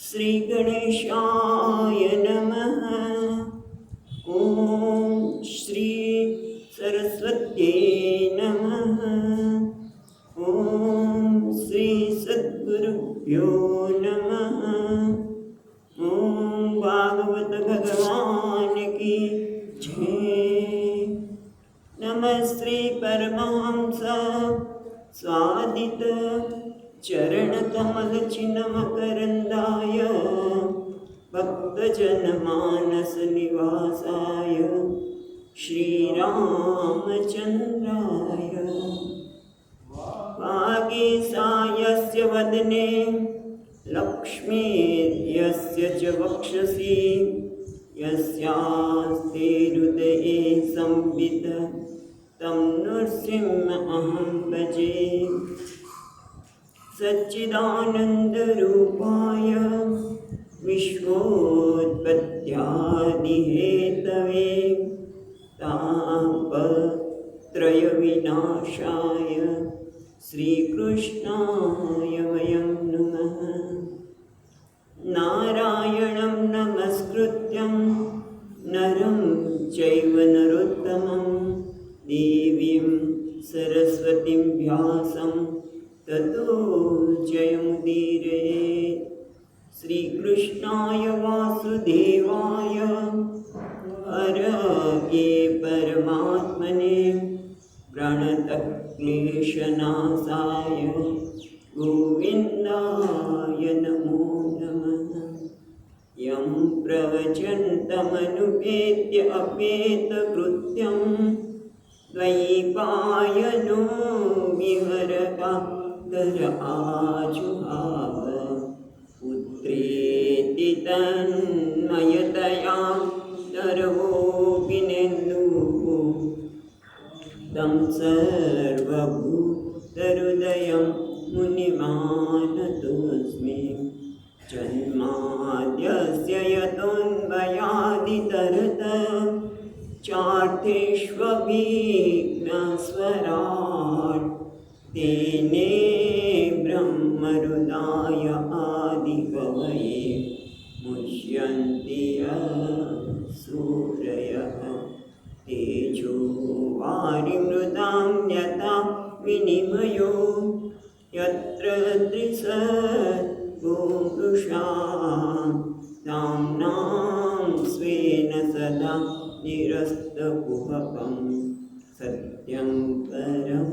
श्री गणेशाय नमः। ओम श्री सरस्वत्यै नमः। ओम श्री सद्गुरुभ्यो नमः। ओम भागवत भगवान की जय। नमस्ते परमहंस स्वादित चरण कमल चिन्मकरंदाय भक्तजनमानस निवासाय श्रीरामचंद्राय। वागीसायस्य वदने लक्ष्मीर्यस्य च वक्षसि यस्यास्ते हृदये संवित् तं नृसिंहमहं भजे। सच्चिदानन्दरूपाय विश्वोत्पत्त्यादिहेतवे तापत्रयविनाशाय श्रीकृष्णाय वयं नमः। नारायणं नमस्कृत्यं नरं चैव नरोत्तमं देवीं सरस्वतीं व्यासं ततो जयमुदीरयेत्। श्रीकृष्णाय वासुदेवाय हरये परमात्मने प्रणतः क्लेशनाशाय गोविन्दाय नमो नमः। यं प्रवचन्तमनुपेत्य अपेतकृत्यं द्वैपायनो विहरता तर आजुहाव। पुत्रेति तन्मयतया सर्वोऽपिनेन्दुः तं सर्वभूतहृदयं मुनिमानतोऽस्मि। जन्माद्यस्य यतोऽन्वयादितरत चार्थेष्वभिघ्नस्वराट् तेने ब्रह्महृदाय आदिकवये मुह्यन्ति सूरयः। तेजो वारिमृदां यथा विनिमयो यत्र त्रिसर्गो मृषा धाम्नां स्वेन सदा निरस्तकुहकं सत्यं परं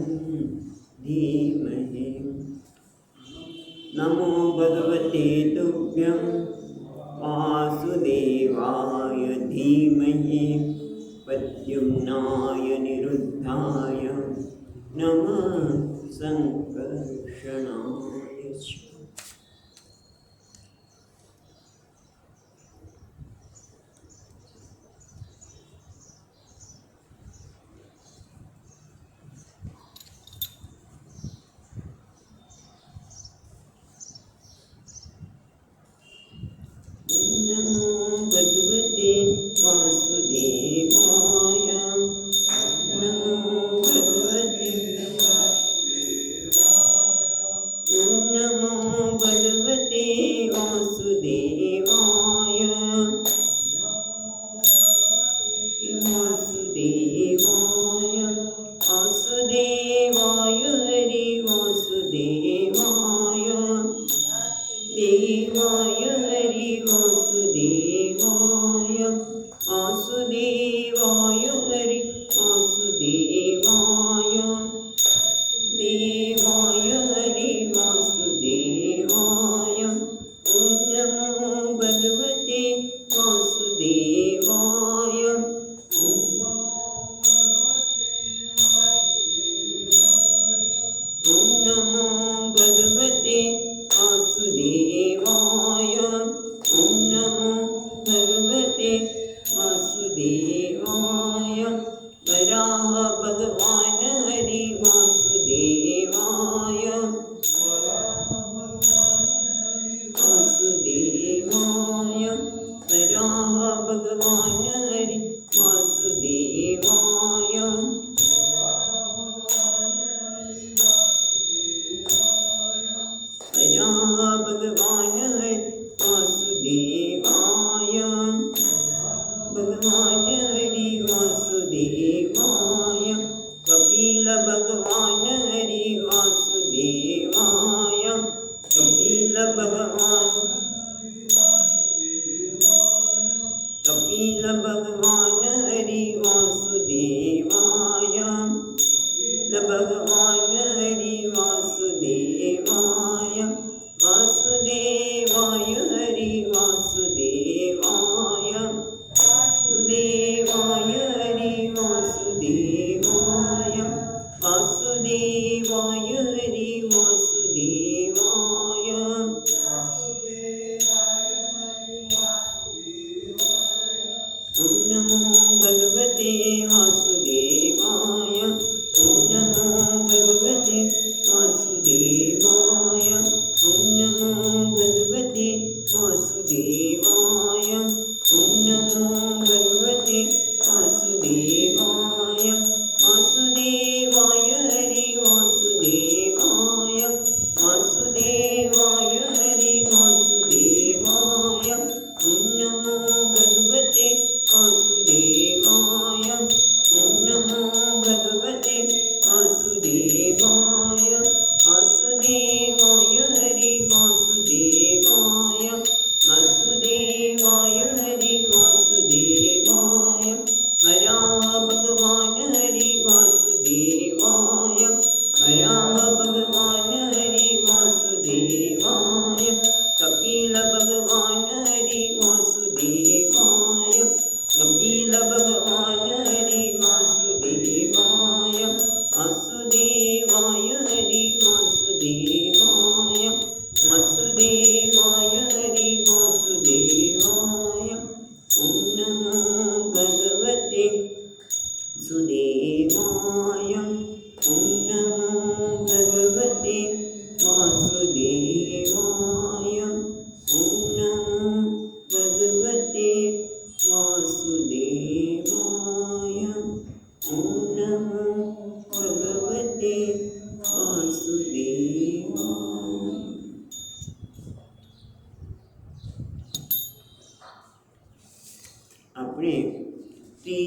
धीमहि। नमो भगवते तुभ्यं वासुदेवाय धीमहि प्रद्युम्नाय निरुद्धाय नमः संकर्षणाय च। नमो भगवते वासुदेवाय। नमो भगवते वासुदेवाय। नमो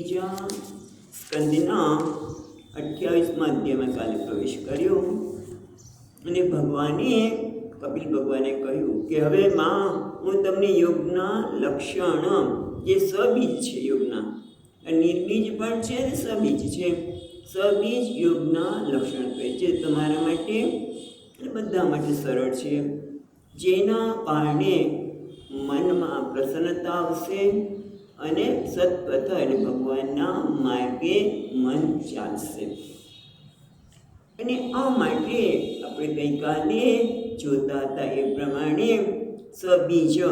ત્રીજા સ્કંદના 28મા અધ્યાયમાં કાલે પ્રવેશ કર્યો અને ભગવાને કપિલ ભગવાને કહ્યું કે હવે માં હું તમને યોગના લક્ષણ જે સબીજ છે યોગના નિર્બીજ પણ છે અને સબીજ છે સબીજ યોગના લક્ષણ કહે છે તમારા માટે અને બધા માટે સરળ છે જેના કારણે મનમાં પ્રસન્નતા આવશે અને સત્પથ એટલે ભગવાનના માર્ગે મન ચાલશે અને આ માટે આપણે ગઈકાલે જોતા હતા એ પ્રમાણે સબીજ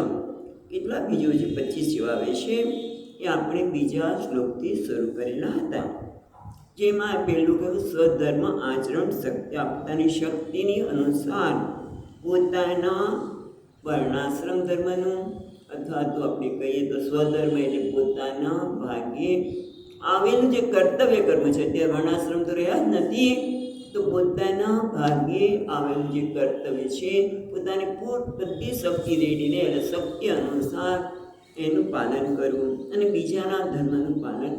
કેટલા બીજો છે 25 જેવા આવે છે એ આપણે બીજા શ્લોકથી શરૂ કરેલા હતા જેમાં પહેલું કહ્યું સ્વધર્મ આચરણ શક્તિ પોતાની શક્તિની અનુસાર પોતાના વર્ણાશ્રમ ધર્મનું અથવા તો આપણે કહીએ તો સ્વધર્મ એટલે પોતાના ભાગ્યે આવેલું જે કર્તવ્ય કર્મ છે અત્યારે વર્ણાશ્રમ તો રહ્યા જ નથી તો પોતાના ભાગ્યે આવેલું જે કર્તવ્ય છે પોતાની બધી શક્તિ રેડીને એટલે શક્તિ અનુસાર એનું પાલન કરવું અને બીજાના ધર્મનું પાલન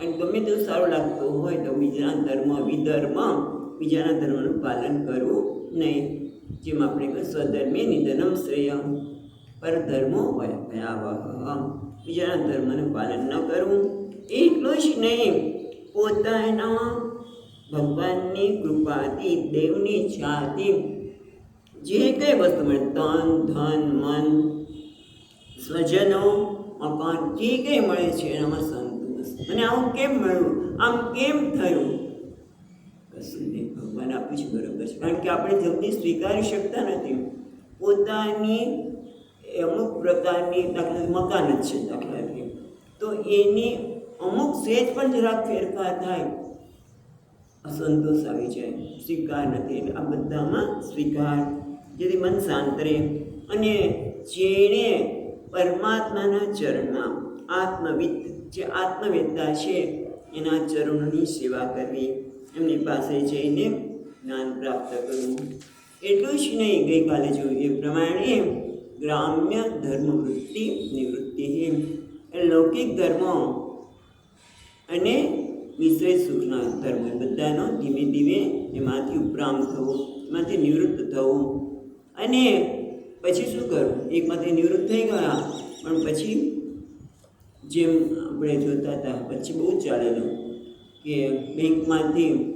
અને ગમે તેવું સારું લાગતું હોય તો બીજાના ધર્મ વિધર્મ બીજાના ધર્મનું પાલન કરવું નહીં જેમ આપણે કહ્યું સ્વધર્મે નિધનમ શ્રેય પરધર્મો હોય ભયાવહ બીજાના ધર્મનું પાલન ન કરવું એટલું જ નહીં પોતાના ભગવાનની કૃપાથી દેવની ઈચ્છાથી જે કંઈ વસ્તુ મળે તન ધન મન સ્વજનો મકાન જે કંઈ મળે છે એનામાં સંતોષ અને આવું કેમ મળ્યું આમ કેમ થયું કશું નહીં ભગવાન આપ્યું છે બરોબર છે કારણ કે આપણે જલ્દી સ્વીકારી શકતા નથી પોતાની અમુક પ્રકારની દાખલા મકાન જ છે દાખલા તો એની અમુક સેજ પણ જરાક ફેરફાર થાય અસંતોષ આવી જાય સ્વીકાર નથી એટલે આ બધામાં સ્વીકાર જેથી મન શાંત રહે અને જેણે પરમાત્માના ચરણમાં જે આત્મવેદતા છે એના ચરણોની સેવા કરવી એમની પાસે જઈને જ્ઞાન પ્રાપ્ત કરવું એટલું જ નહીં ગઈકાલે જોયું એ પ્રમાણે ગ્રામ્ય ધર્મવૃત્તિ નિવૃત્તિ લૌકિક ધર્મો અને વિષય સુખના ધર્મ બધાનો ધીમે ધીમે એમાંથી ઉપરામ થવું એમાંથી નિવૃત્ત થવું અને પછી શું કરવું એકમાંથી નિવૃત્ત થઈ ગયા પણ પછી જેમ આપણે જોતા હતા પછી બહુ ચાલેલું કે બેંકમાંથી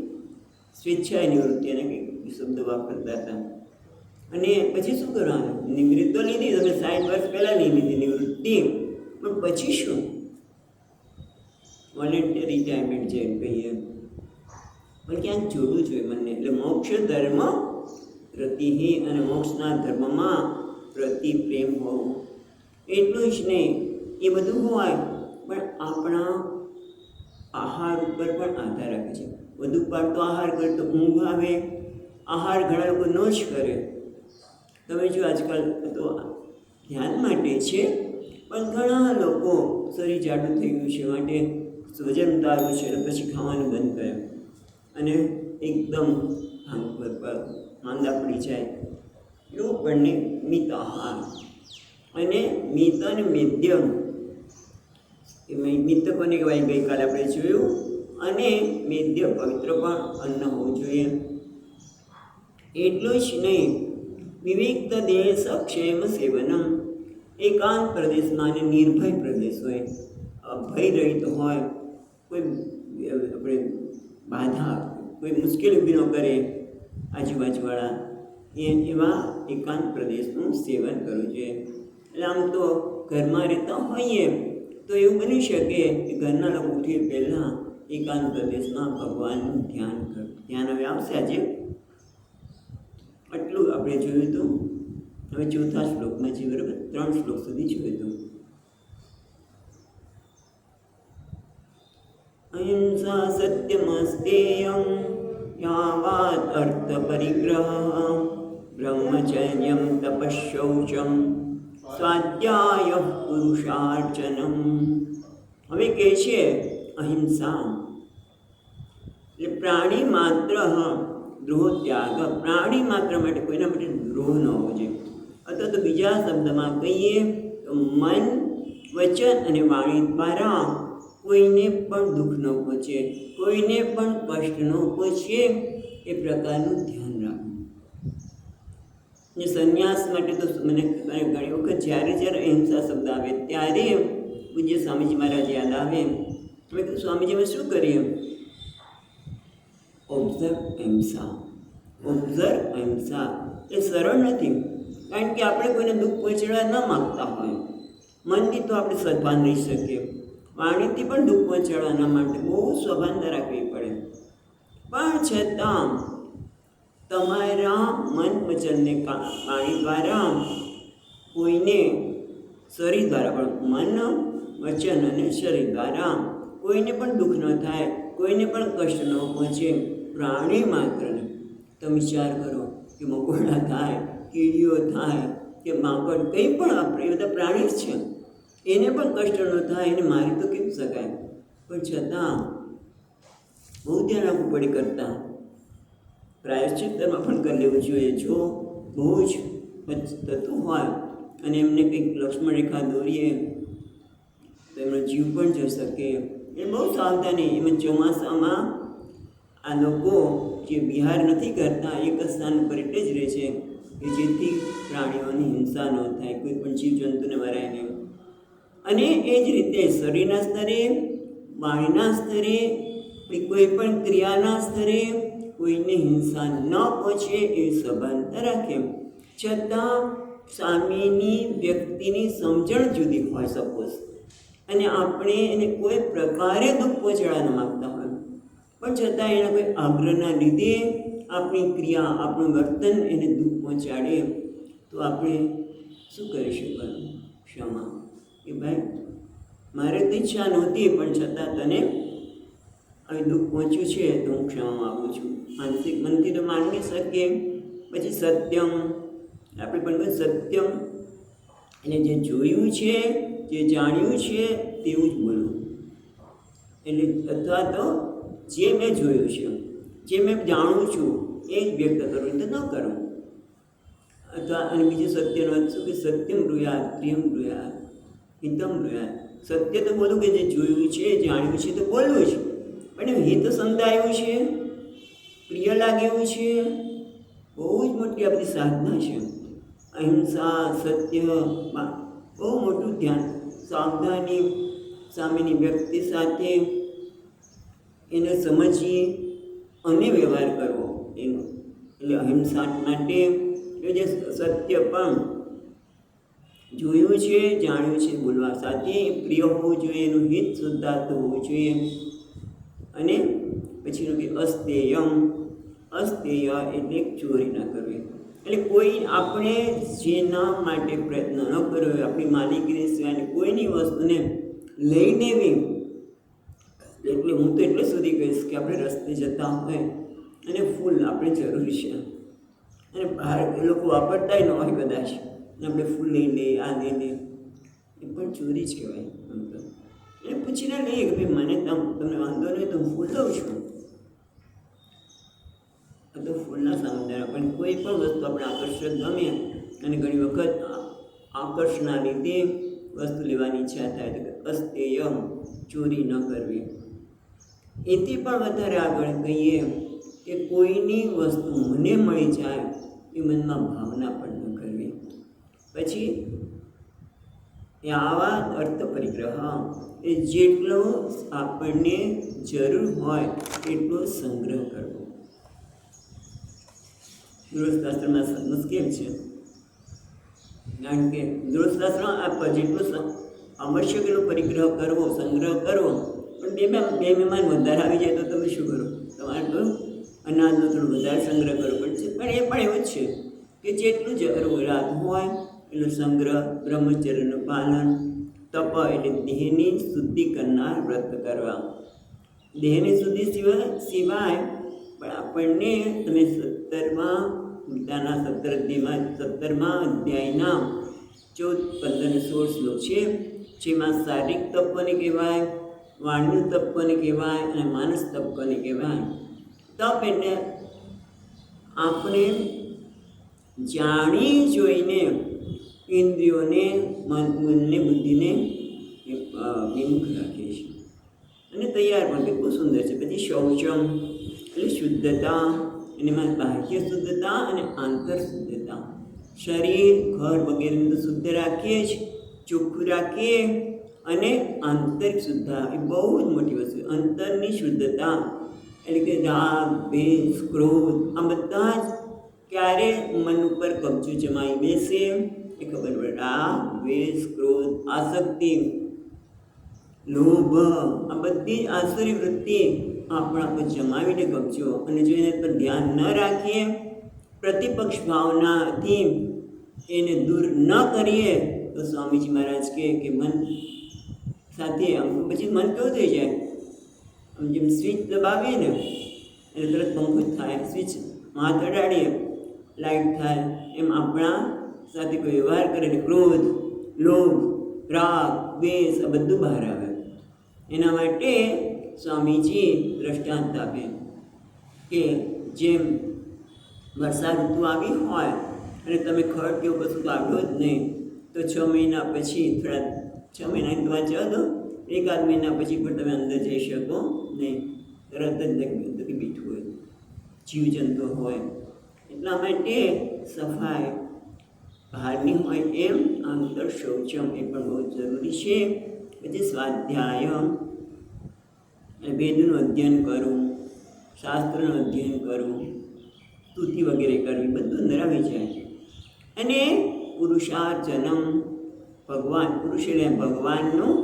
સ્વેચ્છાએ નિવૃત્તિ અને કંઈક શબ્દ વાપરતા હતા અને પછી શું કરવાનું નિવૃત્તિ તો લીધી તમે 60 વર્ષ પહેલાં લીધી નિવૃત્તિ પણ પછી શું વોલેન્ટરી રિટાયરમેન્ટ જે કહીએ પણ ક્યાંક જોડવું જોઈએ મને એટલે મોક્ષ ધર્મ પ્રતિહિ અને મોક્ષના ધર્મમાં પ્રતિ પ્રેમ હોવું એટલું જ નહીં એ બધું હોય પણ આપણા આહાર ઉપર પણ આધાર રાખે છે વધુ પડતો આહાર કરે તો ઊંઘ આવે આહાર ઘણા લોકો ન જ કરે તમે જો આજકાલ તો ધ્યાન માટે છે પણ ઘણા લોકો શરીર જાડું થઈ ગયું છે માટે વજન ઉતારવું છે પછી ખાવાનું બંધ કરે અને એકદમ ભાંગ પર માંદા પડી જાય એવું પણ મિત આહાર અને મિત અને મેદ્યમ મિત કોને કહેવાય ગઈકાલે આપણે જોયું અને મેદ્ય પવિત્ર પણ અન્ન હોવું જોઈએ એટલું જ નહીં વિવિક્ત દેશ ક્ષેમ સેવનમ એકાંત પ્રદેશમાં અને નિર્ભય પ્રદેશ હોય ભય રહિત હોય કોઈ આપણે બાધા કોઈ મુશ્કેલી ઊભી ન કરે આજુબાજુવાળા એવા એકાંત પ્રદેશનું સેવન કરવું જોઈએ એટલે આમ તો ઘરમાં રહેતા હોઈએ તો એવું બની શકે કે ઘરના લોકો ઉઠીએ પહેલાં એકાંત પ્રદેશમાં ભગવાનનું ધ્યાન કરવું ધ્યાન હવે આવશે આજે આટલું આપણે જોયું હતું હવે ચોથા શ્લોકમાં જે બરાબર 3 શ્લોક સુધી જોયું હતું અહિંસા સત્યમસ્તેયં યાવાત અર્થ પરિગ્રહ બ્રહ્મચર્યમ તપશૌચમ સ્વાધ્યાય પુરુષાર્ચનમ હવે કહે છે અહિંસા એટલે પ્રાણી માત્ર દ્રોહ ત્યાગ પ્રાણી માત્ર માટે કોઈના માટે દ્રોહ ન હોવો જોઈએ અથવા તો બીજા શબ્દમાં કહીએ તો મન વચન અને વાણી દ્વારા કોઈને પણ દુઃખ ન પહોંચે, કોઈને પણ કષ્ટ ન પહોંચે એ પ્રકારનું ધ્યાન રાખવું. ને સંન્યાસ માટે તો મને ઘણી વખત જ્યારે અહિંસા શબ્દ આવે ત્યારે પૂજ્ય સ્વામીજી મહારાજ યાદ આવે. મેં કીધું સ્વામીજી અમે શું કરીએ? ઓબ્ઝર્વ અહિંસા, ઓબ્ઝર્વ અહિંસા. એ સરળ નથી, કારણ કે આપણે કોઈને દુઃખ પહોંચાડવા ન માગતા હોય. મનથી તો આપણે સદભાન રહી શકીએ, વાણીથી પણ દુઃખ પહોંચાડવાના માટે બહુ સભાનતા રાખવી પડે. પણ છતાં તમારા મન વચનને વાણી દ્વારા કોઈને, શરીર દ્વારા પણ, મન વચન અને શરીર દ્વારા કોઈને પણ દુઃખ ન થાય, કોઈને પણ કષ્ટ ન પહોંચે. પ્રાણી માત્રને તમે વિચાર કરો કે મકોડા થાય, કીડીઓ થાય કે માંકડ, કંઈ પણ આપણે એ બધા પ્રાણી જ છે, એને પણ કષ્ટ ન થાય, એને મારી તો કેમ શકાય? પણ છતાં બહુ ધ્યાન રાખવું પડે કરતાં. પ્રાયશ્ચિત્તમાં પણ કરી લેવું જોઈએ. જો બહુ જ થતું હોય અને એમને કંઈક લક્ષ્મણ રેખા દોરીએ તો એમનો જીવ પણ જઈ શકે. એ બહુ સાવધાની. એમાં ચોમાસામાં આ લોકો જે વિહાર નથી કરતા, એક સ્થાન પર એટલે જ રહે છે કે જેથી પ્રાણીઓની હિંસા ન થાય, કોઈ પણ જીવજંતુને મરાય નહીં. અને એ જ રીતે શરીરના સ્તરે, વાણીના સ્તરે, કોઈ પણ ક્રિયાના સ્તરે કોઈને હિંસા ન પહોંચે એ સંબંધ રાખે. છતાં સામેની વ્યક્તિની સમજણ જુદી હોય સપોઝ, અને આપણે એને કોઈ પ્રકારે દુઃખ પહોંચાડવા ન માગતા હોય, પણ છતાં એના કોઈ આગ્રહના લીધે આપણી ક્રિયા, આપણું વર્તન એને દુઃખ પહોંચાડે તો આપણે શું કરી શકવાનું? ક્ષમા. કે ભાઈ મારે તો ઈચ્છા નહોતી, પણ છતાં તને હવે દુઃખ પહોંચ્યું છે તો હું ક્ષમા માગું છું. માનસિક મનથી તો માનવી શકીએ. પછી સત્યમ, આપણે પણ સત્યમ એટલે જે જોયું છે, જે જાણ્યું છે તેવું જ બોલવું. એટલે અથવા તો જે મેં જોયું છે, જે મેં જાણું છું એ જ વ્યક્ત કરવું, તો ન કરવું. અથવા અને બીજું સત્યનો અર્થ શું કે સત્યમ બ્રુયાત, પ્રિયમ બ્રુયાત, હિતમ બ્રુયાત. સત્ય તો બોલું કે જે જોયું છે, જાણ્યું છે તો બોલવું છે, પણ હિત સમજાયું છે, પ્રિય લાગ્યું છે, બહુ જ મોટી આપણી સાધના છે. અહિંસા, સત્ય, બહુ મોટું ધ્યાન, સાવધાની, સામેની વ્યક્તિ સાથે એને સમજીએ અને વ્યવહાર કરવો એનો. એટલે અહિંસા માટે જે સત્ય પણ જોયું છે, જાણ્યું છે બોલવા સાથે પ્રિય હોવું જોઈએ, એનું હિત શુદ્ધાર્થ હોવું જોઈએ. અને પછીનું કે અસ્તેયમ, અસ્તેય એટલે ચોરી ન કરવી. એટલે કોઈ આપણે જેના માટે પ્રયત્ન ન કર્યો હોય, આપણી માલિકીની સિવાયની કોઈની વસ્તુને લઈને બી, એટલે હું તો એટલે સુધી કહીશ કે આપણે રસ્તે જતા હોય અને ફૂલ આપણે જરૂરી છે, અને બહાર એ લોકો વાપરતા ન હોય કદાચ, અને આપણે ફૂલ લઈ લઈએ, આ લઈ લઈએ, એ પણ ચોરી જ કહેવાય. એ પૂછીને લઈએ કે ભાઈ મને તમને વાંધો નહીં તો હું ફૂલ લઉં છું. તો ફૂલના સામંદર પણ કોઈ પણ વસ્તુ આપણે આકર્ષક ગમે, અને ઘણી વખત આકર્ષણના લીધે વસ્તુ લેવાની ઈચ્છા થાય તો અસ્તેયમ, ચોરી ન કરવી. એથી પણ વધારે આગળ કહીએ કે કોઈની વસ્તુ મને મળી જાય એ મનમાં ભાવના પણ ન કરવી. પછી આવા અર્થ પરિગ્રહ, એ જેટલો આપણને જરૂર હોય એટલો સંગ્રહ કરવો. ગૃહસ્થાશ્રમમાં મુશ્કેલ છે, કારણ કે ગૃહસ્થાશ્રમ જેટલો આવશ્યક એટલો પરિગ્રહ કરવો, સંગ્રહ કરવો. પણ બે મહેમાન વધારે આવી જાય તો તમે શું કરો? તમારે તો અનાજનો થોડો વધારે સંગ્રહ કરવો પડશે. પણ એ પણ એવું જ છે કે જેટલું જરૂરિયાત હોય એટલો સંગ્રહ. બ્રહ્મચર્યનું પાલન. તપ એટલે દેહની શુદ્ધિ કરનાર વ્રત કરવા. દેહની શુદ્ધિ સિવાય પણ આપણને તમે 17મા ગીતાના 17મા અધ્યાયના 14, 15 અને 16 શ્લોક છે, જેમાં શારીરિક તપ કોને કહેવાય, વાણીનું તપ કોને કહેવાય અને માનસ તપ કોને કહેવાય. તપ એટલે આપણે જાણી જોઈને ઇન્દ્રિયોને, મનને, બુદ્ધિને વિમુખ રાખીએ છીએ. અને તૈયાર પણ કેટલું સુંદર છે. પછી શૌચમ એટલે શુદ્ધતા, એમાં બાહ્ય શુદ્ધતા અને આંતર શુદ્ધતા. શરીર ઘર વગેરે તો શુદ્ધ રાખીએ જ, ચોખ્ખું રાખીએ, અને આંતરિક શુદ્ધતા એ બહુ જ મોટી વસ્તુ. અંતરની શુદ્ધતા એટલે કે રાગ, દ્વેષ, ક્રોધ આ બધા જ ક્યારે મન ઉપર કબજો જમાઈ બેસે એ ખબર પડે. રાગ, દ્વેષ, ક્રોધ, આસક્તિ, લોભ આ બધી જ આસુરી વૃત્તિ આપણા પર જમાવીને કબજો, અને જો એના પર ધ્યાન ન રાખીએ, પ્રતિપક્ષ ભાવનાથી એને દૂર ન કરીએ તો સ્વામીજી મહારાજ કહે કે મન સાથે આમ પછી મન કેવું થઈ જાય, આમ જેમ સ્વિચ દબાવીએ ને એટલે તરત પંખો થાય, સ્વિચ હાથ અડાડીએ લાઈટ થાય, એમ આપણા સાથે કોઈ વ્યવહાર કરે ને ક્રોધ, લોભ, રાગ, દ્વેષ આ બધું બહાર આવે. એના માટે સ્વામીજી દ્રષ્ટાંત આપે કે જેમ વર્ષા ઋતુ આવી હોય અને તમે ખડ કે એવું કશું આવ્યો જ નહીં તો 6 મહિના પછી થોડા 6 મહિનાની તો વાત જવા દો, 1-8 મહિના પછી પણ તમે અંદર જઈ શકો નહીં, તરત જ બીઠું હોય, જીવજંતુ હોય. એટલા માટે સફાઈ બહારની હોય એમ આંતર શૌચમ એ પણ બહુ જરૂરી છે. પછી સ્વાધ્યાય વેદનું અધ્યયન કરવું, શાસ્ત્રનું અધ્યયન કરવું, સ્તુતિ વગેરે કરવી, બધું અંદર આવી જાય. અને પુરુષાર્ચનમ ભગવાન, પુરુષ એટલે ભગવાનનું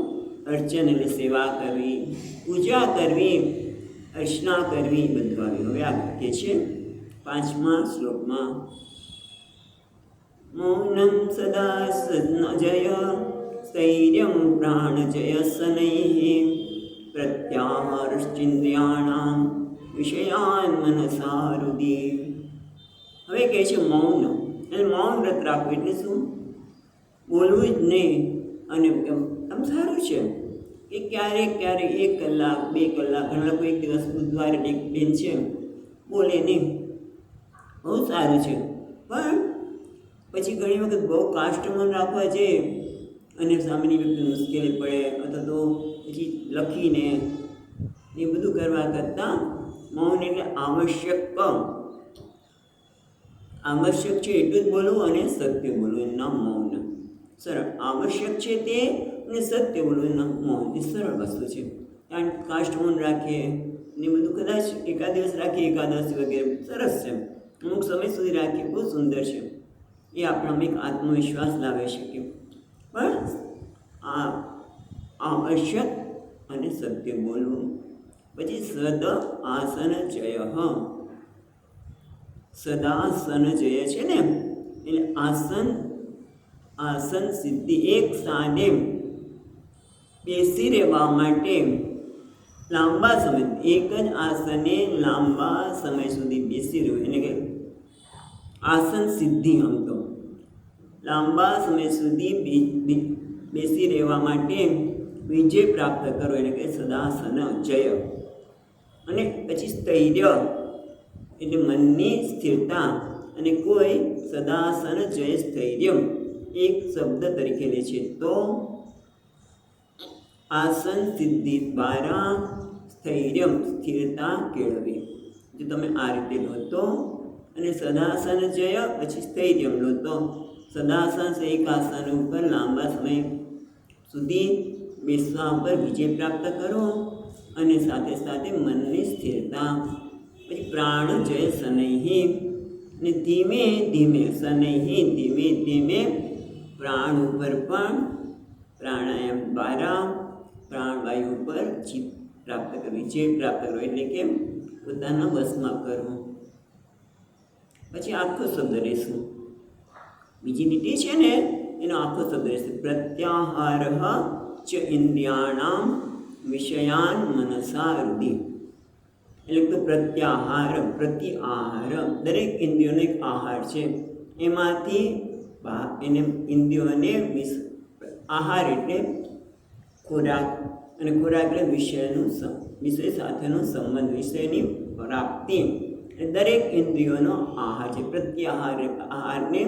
અર્ચન એટલે સેવા કરવી, પૂજા કરવી, અર્ચના કરવી, બધું આવ્યું. હવે આ કહે છે 5મા શ્લોકમાં મૌનમ સદા સજ્ઞ સ્થૈર્યમ પ્રાણજય શનૈઃ પ્રત્યાહારશ્ચિન્દ્રિયાણામ વિષયાન મનસા હૃદિ. હવે કહે છે મૌન, એટલે મૌન વ્રત રાખવું એટલે શું? બોલવું જ નહીં. અને આમ સારું છે કે ક્યારેક 1 કલાક 2 કલાક, ઘણા લોકો 1 દિવસ બુધવારે એક બેન છે બોલે નહીં, બહુ સારું છે. પણ પછી ઘણી વખત બહુ કાષ્ટમન રાખવા જઈએ અને સામેની વ્યક્તિ મુશ્કેલી પડે, અથવા તો પછી લખીને એ બધું કરવા કરતાં મૌન એટલે આવશ્યક છે એટલું જ બોલવું અને સત્ય બોલવું, એનું નામ મૌન. સરળ આવશ્યક છે તે અને સત્ય બોલવું, એનું નામ મૌન. એ સરળ વસ્તુ છે. કારણ કે કાષ્ટમૌન રાખીએ ને બધું કદાચ એકાદ દિવસ રાખીએ, એકાદશી વગેરે સરસ છે, અમુક સમય સુધી રાખીએ, બહુ સુંદર છે. એ આપણામાં એક આત્મવિશ્વાસ લાવી શકે. પણ આ આવશ્યક અને સત્ય બોલવું. પછી સદ આસન જય, સદાસન જય છે ને, એટલે આસન સિદ્ધિ, એક સ્થાને બેસી રહેવા માટે લાંબા સમય, એક જ આસને લાંબા સમય સુધી બેસી રહેવું એટલે કે આસન સિદ્ધિ. આમ તો લાંબા સમય સુધી બેસી રહેવા માટે વિજય પ્રાપ્ત કરો એટલે કે સદાસન જય. અને પછી સ્થૈર્ય એટલે મનની સ્થિરતા, અને કોઈ સદાસન જય સ્થૈર્યમ એક શબ્દ તરીકે લે છે તો આસન સિદ્ધિ દ્વારા સ્થૈર્યમ સ્થિરતા કેળવી. જો તમે આ રીતે લો તો, અને સદાસન જય પછી સ્થૈર્યમ લો તો સદાસન એક આસન ઉપર લાંબા સમય સુધી બેસવા પર વિજય પ્રાપ્ત કરો, અને સાથે સાથે મનની સ્થિરતા. પછી પ્રાણ જય શનૈઃ, ને ધીમે ધીમે શનૈઃ ધીમે ધીમે પ્રાણ ઉપર પણ પ્રાણાયામ દ્વારા પ્રાણવાયુ ઉપર જીત પ્રાપ્ત કરવી, વિજય પ્રાપ્ત કરવો એટલે કે પોતાના વશમાં કરવું. પછી આખો શબ્દ લેશું, બીજી લીટી છે ને એનો આખો શબ્દ રહેશે પ્રત્યાહાર ચ ઇન્દ્રિયાણામ વિષયાન મનસા હૃદિ. એટલે તો પ્રત્યાહાર, પ્રતિ આહાર, દરેક ઇન્દ્રિયોનો એક આહાર છે, એમાંથી એને ઇન્દ્રિયોને આહાર એટલે ખોરાક, અને ખોરાક એટલે વિષય સાથેનો સંબંધ, વિષયની પ્રાપ્તિ. દરેક ઇન્દ્રિયોનો આહાર છે. પ્રત્યાહાર આહારને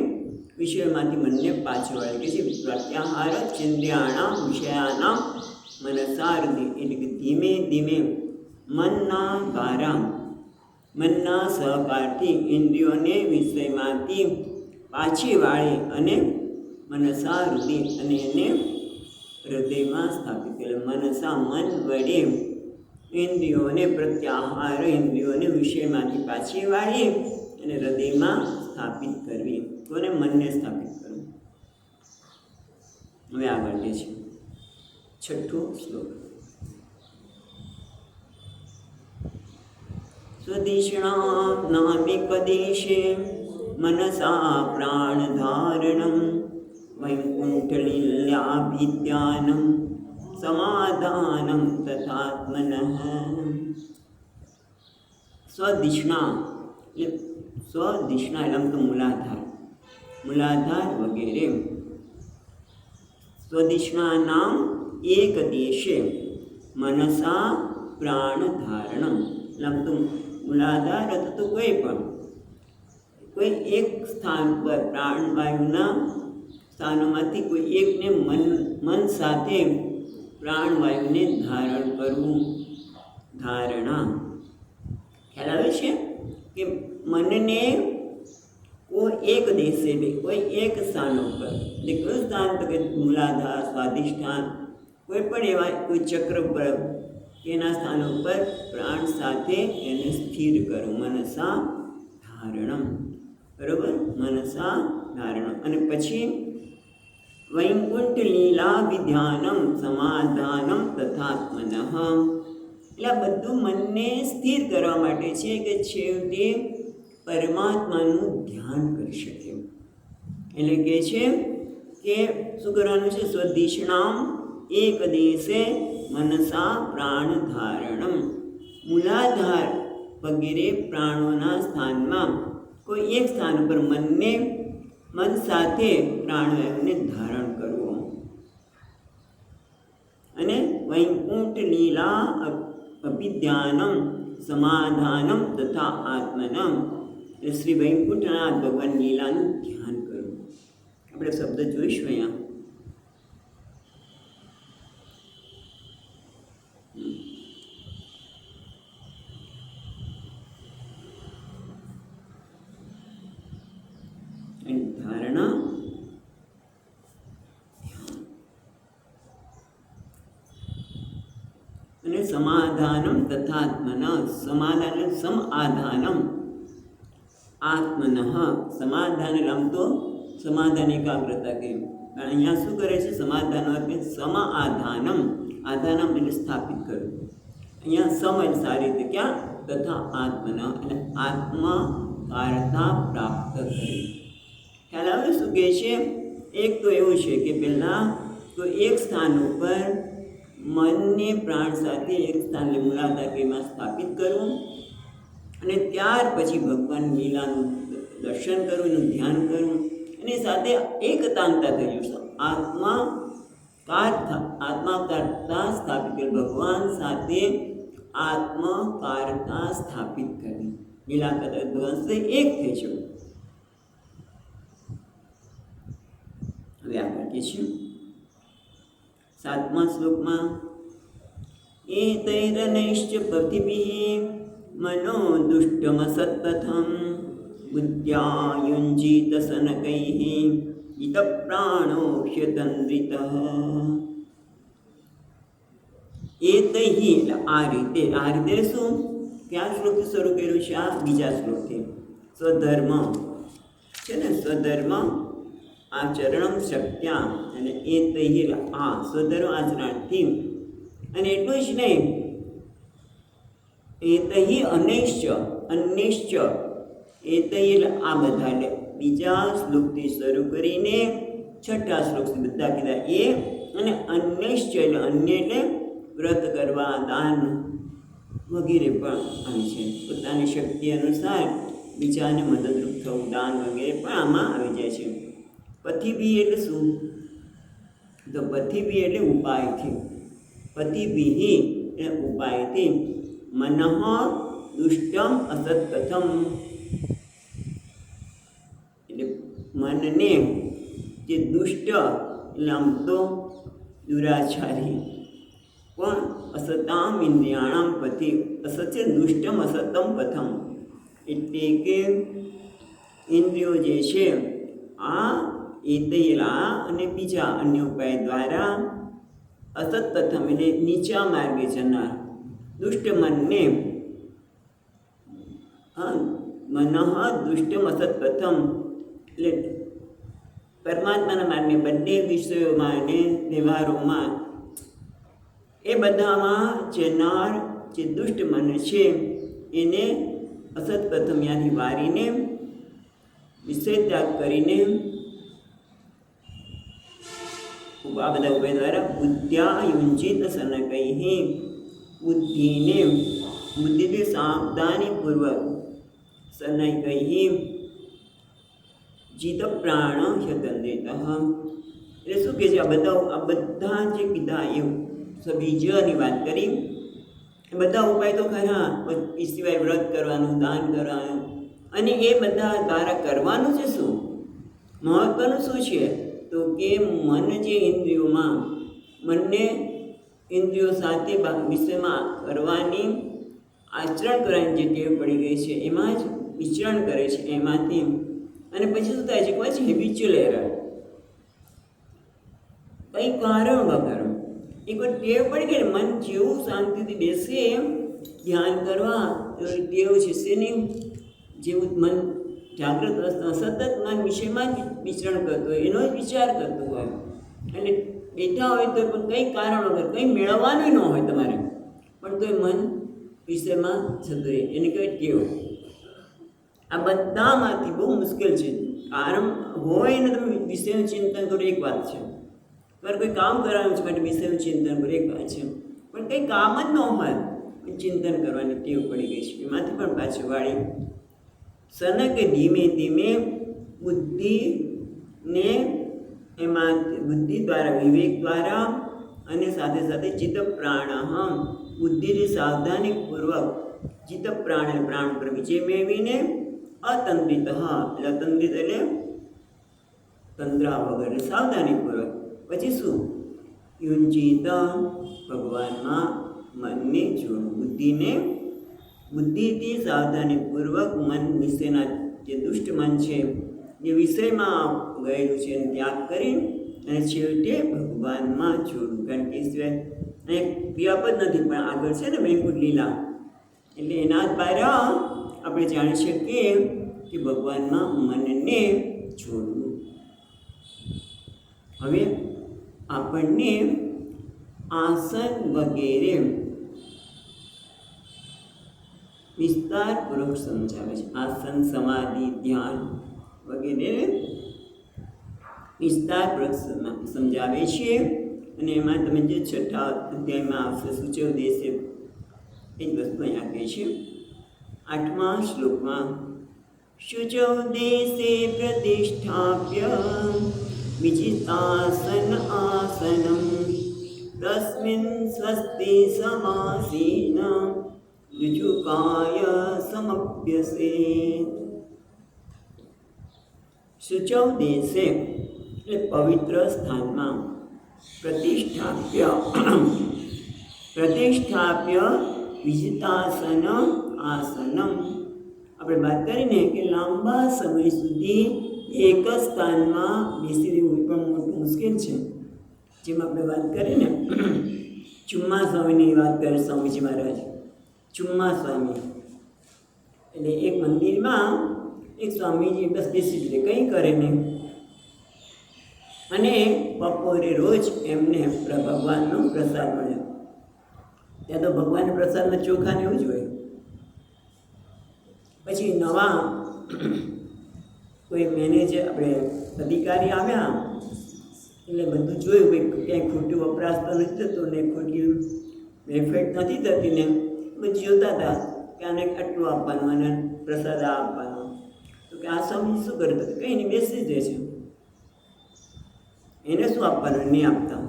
વિષયમાંથી મનને પાછળ વળે કે છે પ્રત્યાહાર ચિંદ્રિયાણામ વિષયાનામ મનસારથી એટલે કે ધીમે ધીમે મનના દ્વારા, મનના સહકારથી ઇન્દ્રિયોને વિષયમાંથી પાછી વાળી અને મનસારથી અને એને હૃદયમાં સ્થાપિત કરે. મનસા મન વડે ઇન્દ્રિયોને પ્રત્યાહાર, ઇન્દ્રિયોને વિષયમાંથી પાછી વાળી અને હૃદયમાં સ્થાપિત કરવી. કોને? મનને સ્થાપિત કરવું. હવે આગળ જે છે 6થો શ્લોક. સ્વધિષ્ણાનામિકદેશે મનસા પ્રાણધારણમ વૈકુંઠલીલાભિધ્યાનમ સમાધાનમ તથાત્મનઃ. સ્વધિષ્ણા એટલે સ્વધિષ્ણા એટલે આમ તો મૂલાધાર વગેરે. સ્વધિષ્ણાનામ એક દેશે મનસા પ્રાણધારણમ એટલે આમ તો મૂલાધાર અથવા તો કોઈ એક સ્થાન પર પ્રાણવાયુના સ્થાનોમાંથી કોઈ એકને મન સાથે પ્રાણવાયુને ધારણ કરવું. ધારણા ખ્યાલ આવે છે કે મનને કોઈ એક દેશે, કોઈ એક સ્થાન ઉપર, એટલે કયું સ્થાન તો કે મૂલાધાર, સ્વાધિષ્ઠાન, કોઈ પણ એવા કોઈ ચક્ર પર તેના સ્થાન ઉપર પ્રાણ સાથે એને સ્થિર કરો. મનસા ધારણમ. બરોબર? મનસા ધારણમ. અને પછી વૈકુંઠ લીલા વિધ્યાનમ સમાધાનમ તથાત્મનઃ. એટલે આ બધું મનને સ્થિર કરવા માટે છે કે છેવટે પરમાત્માનું ધ્યાન કરી શકે. એટલે કે છે કે શું કરવાનું છે? સ્વધિષ્ણામ એક દેશે મનસા પ્રાણધારણમ. મૂલાધાર વગેરે પ્રાણોના સ્થાનમાં કોઈ એક સ્થાન પર મન સાથે પ્રાણવાયુને ધારણ કરવું. અને વૈકુંઠ લીલા અભિધ્યાનમ સમાધાનમ તથા આત્મનમ. એટલે શ્રી વૈકુંઠનાથ ભગવાન લીલાનું ધ્યાન કરવું. આપણે શબ્દ જોઈશું અહીંયા. ધારણા અને સમાધાનમ તથાત્મન. સમાધાન સમાધાનમ આત્મનઃ. સમાધાન આમ તો સમાધાન એકાગ્રતા કહ્યું. કારણ અહીંયા શું કરે છે? સમાધાન એટલે સમાધાનમ. આધાનમ એટલે સ્થાપિત કરવું. અહીંયા સમ એટલે સારી રીતે ક્યાં? તથા આત્મન એટલે આત્મકારતા પ્રાપ્ત કરી. ખ્યાલ આવે શું કહે છે? એક તો એવું છે કે પહેલાં તો એક સ્થાન ઉપર મનને પ્રાણ સાથે એક સ્થાનને મૂલાધાર એમાં સ્થાપિત કરવું અને ત્યાર પછી ભગવાન લીલાનું દર્શન કરવું, એનું ધ્યાન કરવું. એની સાથે એકતાંતા થઈ જશે. આત્મકારતા સ્થાપિત કરી, ભગવાન સાથે આત્મકારતા સ્થાપિત કરવી. લીલા કરતા ભગવાન સાથે એક થઈ જવું. હવે આગળ કે છે 7મા શ્લોકમાં એતૈરનૈશ્ચ પૃથિવીઃ મનો દુષ્ટમસત્તથં બુદ્ધ્યા યુંજીત સનકૈઃ ઇત પ્રાણો ક્ષતંદ્રિતઃ. એતૈઃ એટલે આ રીતે શું? ક્યાં શ્લોકથી શરૂ કર્યું છે? આ બીજા શ્લોકથી. સ્વધર્મ છે ને, સ્વધર્મ આચરણ શક્યા અને એ તૈલ આ સ્વધર્મ આચરણથી. અને એટલું જ નહીં, એ તહી અનૈશ્ચ એ તૈલ આ બધા એટલે બીજા શ્લોકથી શરૂ કરીને 6થા શ્લોક સુધી બધા કીધા. એ અને અનૈશ્ચ એટલે અન્ય એટલે વ્રત કરવા, દાન વગેરે પણ આવે છે. પોતાની શક્તિ અનુસાર બીજાને મદદરૂપ થવું, દાન વગેરે પણ આમાં આવી જાય છે. પથિભી એટલે શું? તો પથિભી એટલે ઉપાયથી. પથિભી એટલે ઉપાયથી. મનઃ દુષ્ટમ અસત્કથમ એટલે મનને જે દુષ્ટ એટલે આમ તો દુરાચારી પણ અસતામ ઇન્દ્રિયાણામ પતિ અસત છે દુષ્ટમ અસતમ પથમ, એટલે કે ઇન્દ્રિયો જે છે આ એતેલા અને બીજા અન્ય ઉપાય દ્વારા અસત પથમ એટલે નીચા માર્ગે જનાર દુષ્ટ મનને મનઃ દુષ્ટમ અસત પથમ એટલે પરમાત્માના માર્ગે બંને વિષયોમાં અને વ્યવહારોમાં એ બધામાં જનાર જે દુષ્ટ મન છે એને અસત પ્રથમ યાથી વારીને વિષય ત્યાગ કરીને આ બધા ઉપાય દ્વારા બુદ્ધ્યા યુંજિત સનકૈ બુદ્ધિથી સાવધાનીપૂર્વક સનકૈ જીત પ્રાણ યતંદ્રિત. એટલે શું કહે છે આ બધા જે કીધા એ બીજાની વાત કરી. એ બધા ઉપાય તો ખરા, એ સિવાય વ્રત કરવાનું, દાન કરવાનું, અને એ બધા દ્વારા કરવાનું છે શું, મહત્વનું શું છે તો કે મન જે ઇન્દ્રિયોમાં મનને ઇન્દ્રિયો સાથે વિષયમાં કરવાની આચરણ કરવાની જે ટેવ પડી ગઈ છે એમાં જ વિચરણ કરે છે એમાંથી. અને પછી શું થાય છે કે પછી હેબિચ્યુઅલ એરર, કંઈ કારણ વગર એક વાર ટેવ પડી ગઈ, મન જેવું શાંતિથી બેસે ધ્યાન કરવા ટેવ છે શેની, જેવું મન જાગૃત અવસ્થા સતત મન વિષયમાં જ વિચરણ કરતો હોય, એનો જ વિચાર કરતો હોય, અને બેઠા હોય તો પણ કંઈ કારણ વગર કંઈ મેળવવાનું ન હોય તમારે, પણ તો એ મન વિષયમાં જતું રહે, એને કહેવાય ટેવ. આ બધામાંથી બહુ મુશ્કેલ છે. કારણ હોય ને તમે વિષયનું ચિંતન કરો એક વાત છે, તમારે કોઈ કામ કરવાનું છે માટે વિષયનું ચિંતન કરો એક વાત છે, પણ કંઈ કામ જ ન હોય ચિંતન કરવાની ટેવ પડી ગઈ છે. એમાંથી પણ પાછી વાળી સનક ધીમે ધીમે બુદ્ધિને એમાં બુદ્ધિ દ્વારા વિવેક દ્વારા અને સાથે સાથે ચિત્ત પ્રાણ બુદ્ધિથી સાવધાનીપૂર્વક ચિત્ત પ્રાણ પ્રાણ પર વિજય મેળવીને અતંત્રિત અતંત્રિત એટલે તંદ્રા વગર સાવધાનીપૂર્વક પછી શું યુંજિત ભગવાનમાં મનને જોડવું, બુદ્ધિથી સાવધાનીપૂર્વક મન વિશેના જે દુષ્ટ મન છે જે વિષયમાં ગયેલું છે એને ત્યાગ કરી અને છેવટે ભગવાનમાં જોડવું. કારણ કે સિવાય અહીં ક્રિયાપદ નથી પણ આગળ છે ને વૈકુંઠ લીલા, એટલે એના દ્વારા આપણે જાણી શકીએ કે ભગવાનમાં મનને જોડવું. હવે આપણને આસન વગેરે વિસ્તારપૂર્વક સમજાવે છે. આસન, સમાધિ, ધ્યાન વગેરે વિસ્તારપૂર્વક સમજાવે છે. અને એમાં તમે જે છઠ્ઠા અધ્યાયમાં આવશે સૂચવદેશે એ જ વસ્તુ અહીં આપે છે. 8મા શ્લોકમાં શુચૌદેશે પ્રતિષ્ઠાપ્ય વિજિતાસન આસનમ તસ્મિન સ્વસ્તિ સમાસીન ઋજુકાય સમપ્યસેત. શુચૌદેશે એટલે પવિત્ર સ્થાનમાં પ્રતિષ્ઠાપ્ય વિજિતાસન આસનમ. આપણે વાત કરીને કે લાંબા સમય સુધી એક જ સ્થાનમાં બેસી રહેવું પણ મોટું મુશ્કેલ છે. જેમ આપણે વાત કરીને ચુમ્મા સ્વામીની વાત કરે સ્વામીજી મહારાજ. ચુમ્મા સ્વામી એટલે એક મંદિરમાં એક સ્વામીજી બસ બેસી જ રહે, કંઈ કરે નહીં, અને બપોરે રોજ એમને ભગવાનનો પ્રસાદ મળ્યો. ત્યાં તો ભગવાનના પ્રસાદમાં ચોખાને એવું જ હોય. પછી નવા કોઈ મેનેજર આપણે અધિકારી આવ્યા એટલે બધું જોયું કે ક્યાંય ખોટું વપરાશ તો નથી થતો ને ખોટી વેફેટ નથી થતી ને બધું જોતા હતા કે આને આટલું આપવાનું અને પ્રસાદ આ આપવાનો. તો કે આ સ્વામી શું કરતા કંઈ નહીં, બેસી જ છે, એને શું આપવાનું, નહીં આપતા.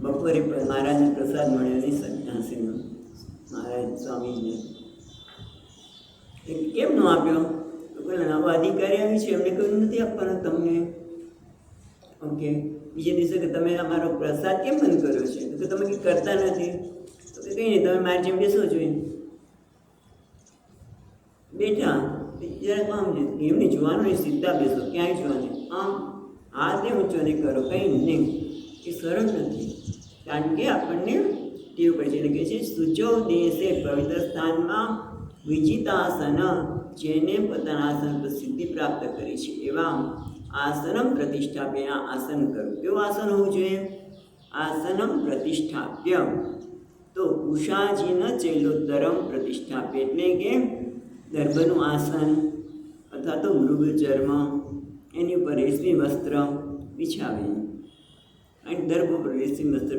બપોરે મહારાજને પ્રસાદ મળ્યો નહીં સન્યાસીનો, મહારાજ સ્વામીજીને કેમ ન આપ્યો? તો પેલા નવા અધિકારી આવી છે એમને કહ્યું નથી આપવાનો તમને. ઓકે, બીજે દિવસે કે તમે અમારો પ્રસાદ કેમ બંધ કર્યો છે? તો કે તમે કંઈ કરતા નથી. તો કે કંઈ નહીં, તમે મારી જેમ બેસો જોઈએ. બેઠા જરાક આમ એમને જોવાનું નહીં, સીધા બેસો, ક્યાંય જોવાનું આમ હાથે ઊંચો નહીં કરો, કંઈ નહીં. એ સરળ નથી, કારણ કે આપણને ટેવ પડે છે. એટલે કહે છે સૂચો દેશે પવિત્ર સ્થાનમાં વિજિતાસન, જેને પોતાના આસન પર સિદ્ધિ પ્રાપ્ત કરી છે એવા આસનમ પ્રતિષ્ઠાપ્ય, આસન કરવું. કેવું આસન હોવું જોઈએ? આસનમ પ્રતિષ્ઠાપ્ય. તો ઉષાજીન ચૈલોત્તરમ પ્રતિષ્ઠાપ્ય એટલે કે દર્ભનું આસન અથવા તો મૃગચર્મ, એની ઉપર રેશમી વસ્ત્ર બિછાવે. અને દર્ભ ઉપર રેશમી વસ્ત્ર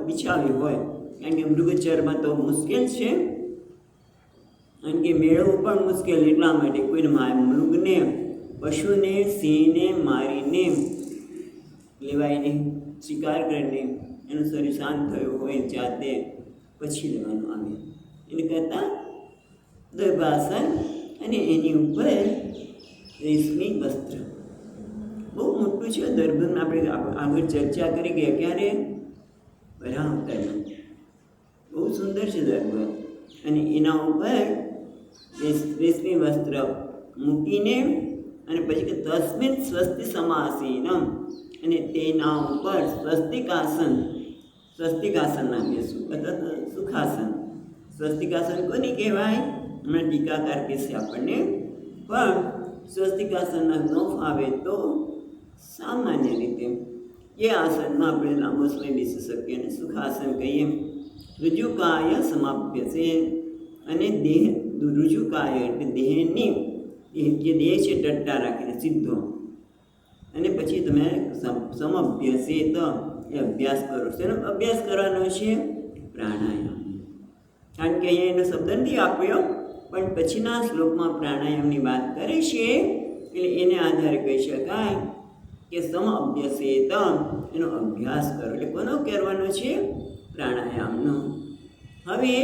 બિછાવ્યું હોય, કારણ કે મૃગચર્મ તો મુશ્કેલ છે, કારણ કે મેળવવું પણ મુશ્કેલ. એટલા માટે કોઈને મૃગને, પશુને, સિંહને મારીને લેવાય નહીં, શિકાર કરીને એનું શરીર શાંત થયું હોય જાતે પછી લેવાનું આવે. એને કરતાં દર્ભાસન અને એની ઉપર રેશમી વસ્ત્ર. બહુ મોટું છે દર્ભમાં. આપણે આગળ ચર્ચા કરી ગયા ક્યારે? બરાબર, બહુ સુંદર છે દર્ભ. અને એના ઉપર રેશમી વસ્ત્ર મૂકીને અને પછી કે તસ્મિન સ્વસ્તિ સમાસીનમ, અને તેના ઉપર સ્વસ્તિકાસનના બેસવું અથવા સુખાસન. સ્વસ્તિકાસન કોને કહેવાય? હમણાં ટીકાકાર કહેશે આપણને, પણ સ્વસ્તિકાસનના ન ફાવે તો સામાન્ય રીતે એ આસનમાં આપણે લાંબો સમય બેસી શકીએ અને સુખાસન કહીએ. રુજુકાય સમાપ્યસે, અને દેહ રુજુકાય એટલે દેહની જે દેહ છે ટટ્ટા રાખીને સીધો, અને પછી તમે સમભ્યસે તો એ અભ્યાસ કરો. શેનો અભ્યાસ કરવાનો છે? પ્રાણાયામ. કારણ કે અહીંયા એનો શબ્દ નથી આપ્યો, પણ પછીના શ્લોકમાં પ્રાણાયામની વાત કરે છે, એટલે એને આધારે કહી શકાય કે સમ અભ્યાસે તો એનો અભ્યાસ કરો. એટલે કોનો કરવાનો છે? પ્રાણાયામનો. હવે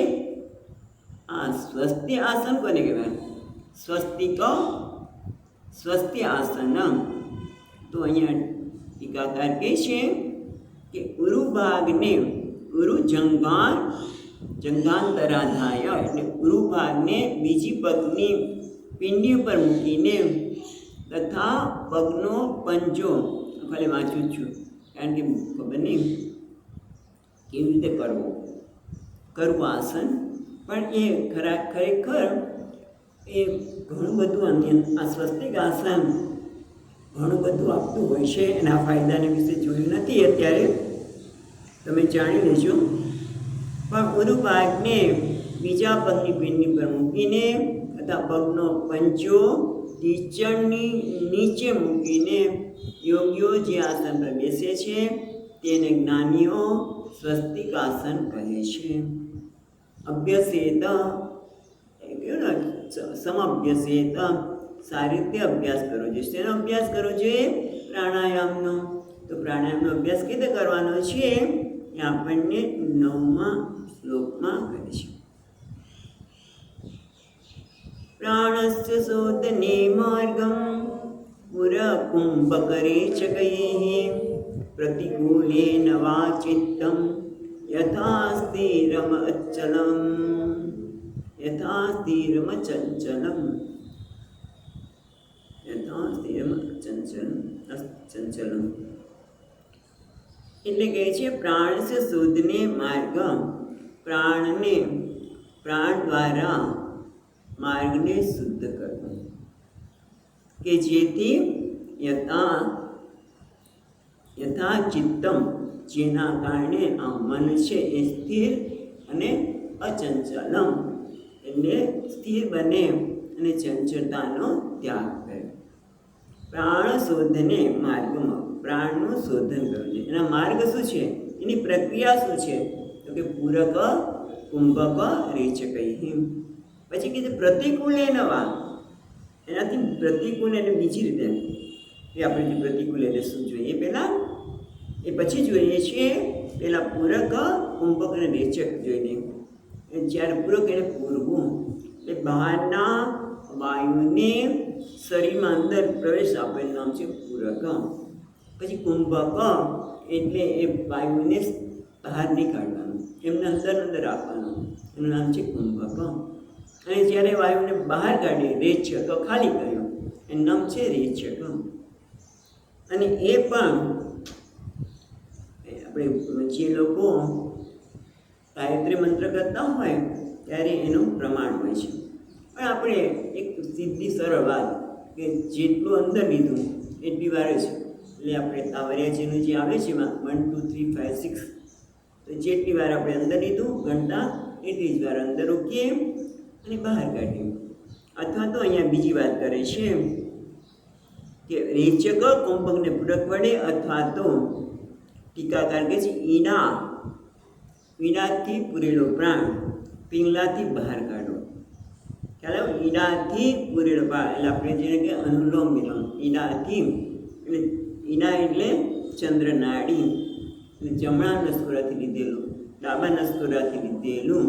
આ સ્વસ્તિ આસન કોને કહેવાય? સ્વસ્તિ આસન. તો અહીંયા ટીકાકાર કહે છે કે ઉરુભાગને જંગાંતરાધાય, એટલે ઉરુભાગને બીજી પગની પિંડી ઉપર મૂકીને તથા પગનો પંજો, ખાલી વાંચું છું કારણ કે ખબર નહીં કેવી રીતે કરવું આસન, પણ એ ખરેખર એ ઘણું બધું આ સ્વસ્તિક આસન ઘણું બધું આપતું હોય છે. એના ફાયદાને વિશે જોયું નથી અત્યારે, તમે જાણી લેજો. પણ ઉરુભાગને બીજા પગની પિંડી પર મૂકીને તથા પગનો પંજો ટીચણની નીચે મૂકીને યોગીઓ જે આસન પર બેસે છે તેને જ્ઞાનીઓ સ્વસ્તિક આસન કહે છે. અભ્યસેત સમભ્યસેત, સારી રીતે અભ્યાસ કરવો જોઈએ. શેનો અભ્યાસ કરવો જોઈએ? પ્રાણાયામનો. તો પ્રાણાયામનો અભ્યાસ કેવી રીતે કરવાનો છે એ આપણને 9મા શ્લોકમાં કહે છે. પ્રાણસ્ય શોધને માર્ગમ પુરકુંભકરે ચકૈઃ, પ્રતિકૂલેન વા ચિત્તમ યથા સ્થિરમ ચંચલમ. એટલે કહે છે પ્રાણસ્ય શોધને માર્ગ, પ્રાણ દ્વારા માર્ગને શુદ્ધ કરવો, કે જેથી યથા ચિત્તમ, જેના કારણે આ મન છે એ સ્થિર અને અચંચલમ, એટલે સ્થિર બને અને ચંચળતાનો ત્યાગ કરે. પ્રાણ શોધને માર્ગમાં પ્રાણનું શોધન કરવું છે. એના માર્ગ શું છે? એની પ્રક્રિયા શું છે? તો કે પૂરક કુંભક રેચકૈઃ. પછી કીધું પ્રતિકૂલે નવા, એનાથી પ્રતિકૂળ એટલે બીજી રીતે એ આપણે જે પ્રતિકૂળ એટલે શું જોઈએ પહેલાં, એ પછી જોઈએ છીએ. પહેલાં પૂરક કુંભક અને રેચક જોઈને, જ્યારે પૂરક એને પૂરવું એટલે બહારના વાયુને શરીરમાં અંદર પ્રવેશ આપેલું નામ છે પૂરક. પછી કુંભક એટલે એ વાયુને બહાર નહીં કાઢવાનું, એમને અંદર રાખવાનું, એનું નામ છે કુંભક. અને જ્યારે વાયુને બહાર કાઢી રેચક ખાલી કર્યો, એનું નામ છે રેચક. અને એ પણ આપણે જે લોકો ગાયત્રી મંત્ર કરતા હોય ત્યારે એનું પ્રમાણ હોય છે. પણ આપણે એક સીધી સરળ વાત કે જેટલું અંદર લીધું એટલી વાર જ, એટલે આપણે તાવરિયા જેનું જે આવે છે 1 2 3 5 6, તો જેટલી વાર આપણે અંદર લીધું ગણતા એટલી જ વાર અંદર રોકીએ અને બહાર કાઢીએ. અથવા તો અહીંયા બીજી વાત કરે છે કે રેચક કુંભકને પૂરક વડે, અથવા તો ટીકાકાર કહે છે ઈડાથી પૂરેલો પ્રાણ પિંગલાથી બહાર કાઢો. ખ્યાલ આવે? ઈડાથી પૂરેલો પ્રાણ એટલે આપણે જેને કે અનુલોમ વિલોમ. ઈડાથી એટલે ઈડા એટલે ચંદ્રનાડી, એટલે જમણા નસકોરાથી લીધેલું, ડાબા નસકોરાથી લીધેલું.